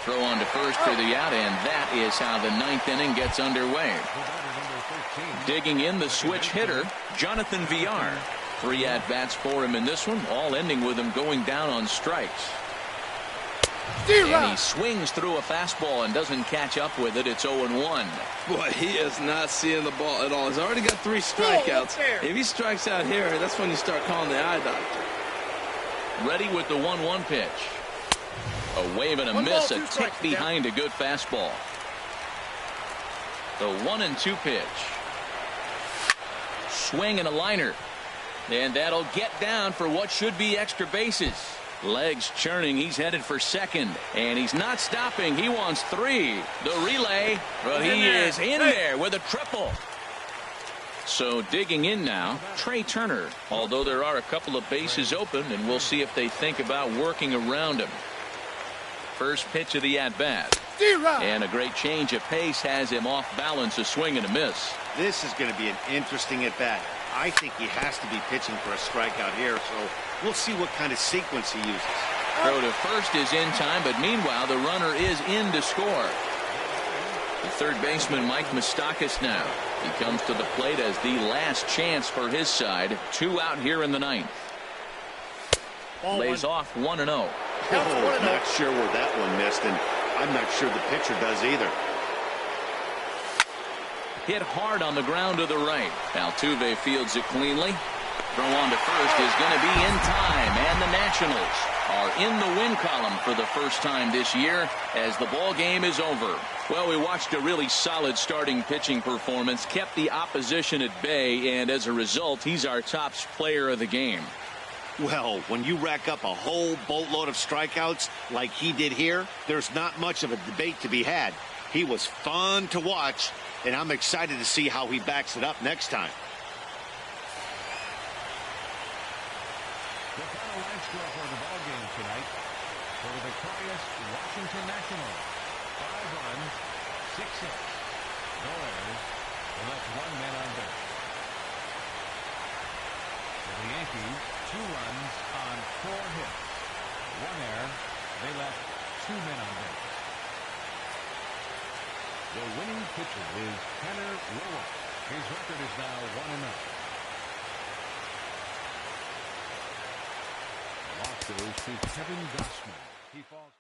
Speaker 1: Throw on to first for the out, and that is how the 9th inning gets underway. Digging in the switch hitter, Jonathan Villar. 3 at-bats for him in this one, all ending with him going down on strikes. And he swings through a fastball and doesn't catch up with it. It's 0-1.
Speaker 3: Boy, he is not seeing the ball at all. He's already got 3 strikeouts. If he strikes out here, that's when you start calling the eye doctor.
Speaker 1: Ready with the 1-1 pitch. A wave and a miss, a tick behind a good fastball. The 1-2 pitch. Swing and a liner. And that'll get down for what should be extra bases. Legs churning. He's headed for second. And he's not stopping. He wants 3. The relay. But he is in there with a triple. So digging in now, Trey Turner. Although there are a couple of bases open, and we'll see if they think about working around him. First pitch of the at-bat. And a great change of pace has him off balance, a swing and a miss.
Speaker 5: This is going to be an interesting at-bat. I think he has to be pitching for a strikeout here, so we'll see what kind of sequence he uses.
Speaker 1: Throw to first is in time, but meanwhile the runner is in to score. The third baseman, Mike Moustakas, now. He comes to the plate as the last chance for his side. 2 out here in the 9th. Lays off 1-0.
Speaker 5: Not sure where that one missed, and I'm not sure the pitcher does either.
Speaker 1: Hit hard on the ground to the right. Altuve fields it cleanly. Throw on to first is going to be in time, and the Nationals are in the win column for the first time this year as the ball game is over. Well, we watched a really solid starting pitching performance, kept the opposition at bay, and as a result, he's our top player of the game.
Speaker 5: Well, when you rack up a whole boatload of strikeouts like he did here, there's not much of a debate to be had. He was fun to watch, and I'm excited to see how he backs it up next time.
Speaker 2: The final line score for the ball game tonight for the victorious Washington Nationals. 5 runs, 6 hits, no errors, and left 1 man on base. For the Yankees, 2 runs on 4 hits, 1 error. They left 2 men on base. The winning pitcher is Tanner Roark. His record is now 1-0. The loss goes to Kevin Gossman. He falls.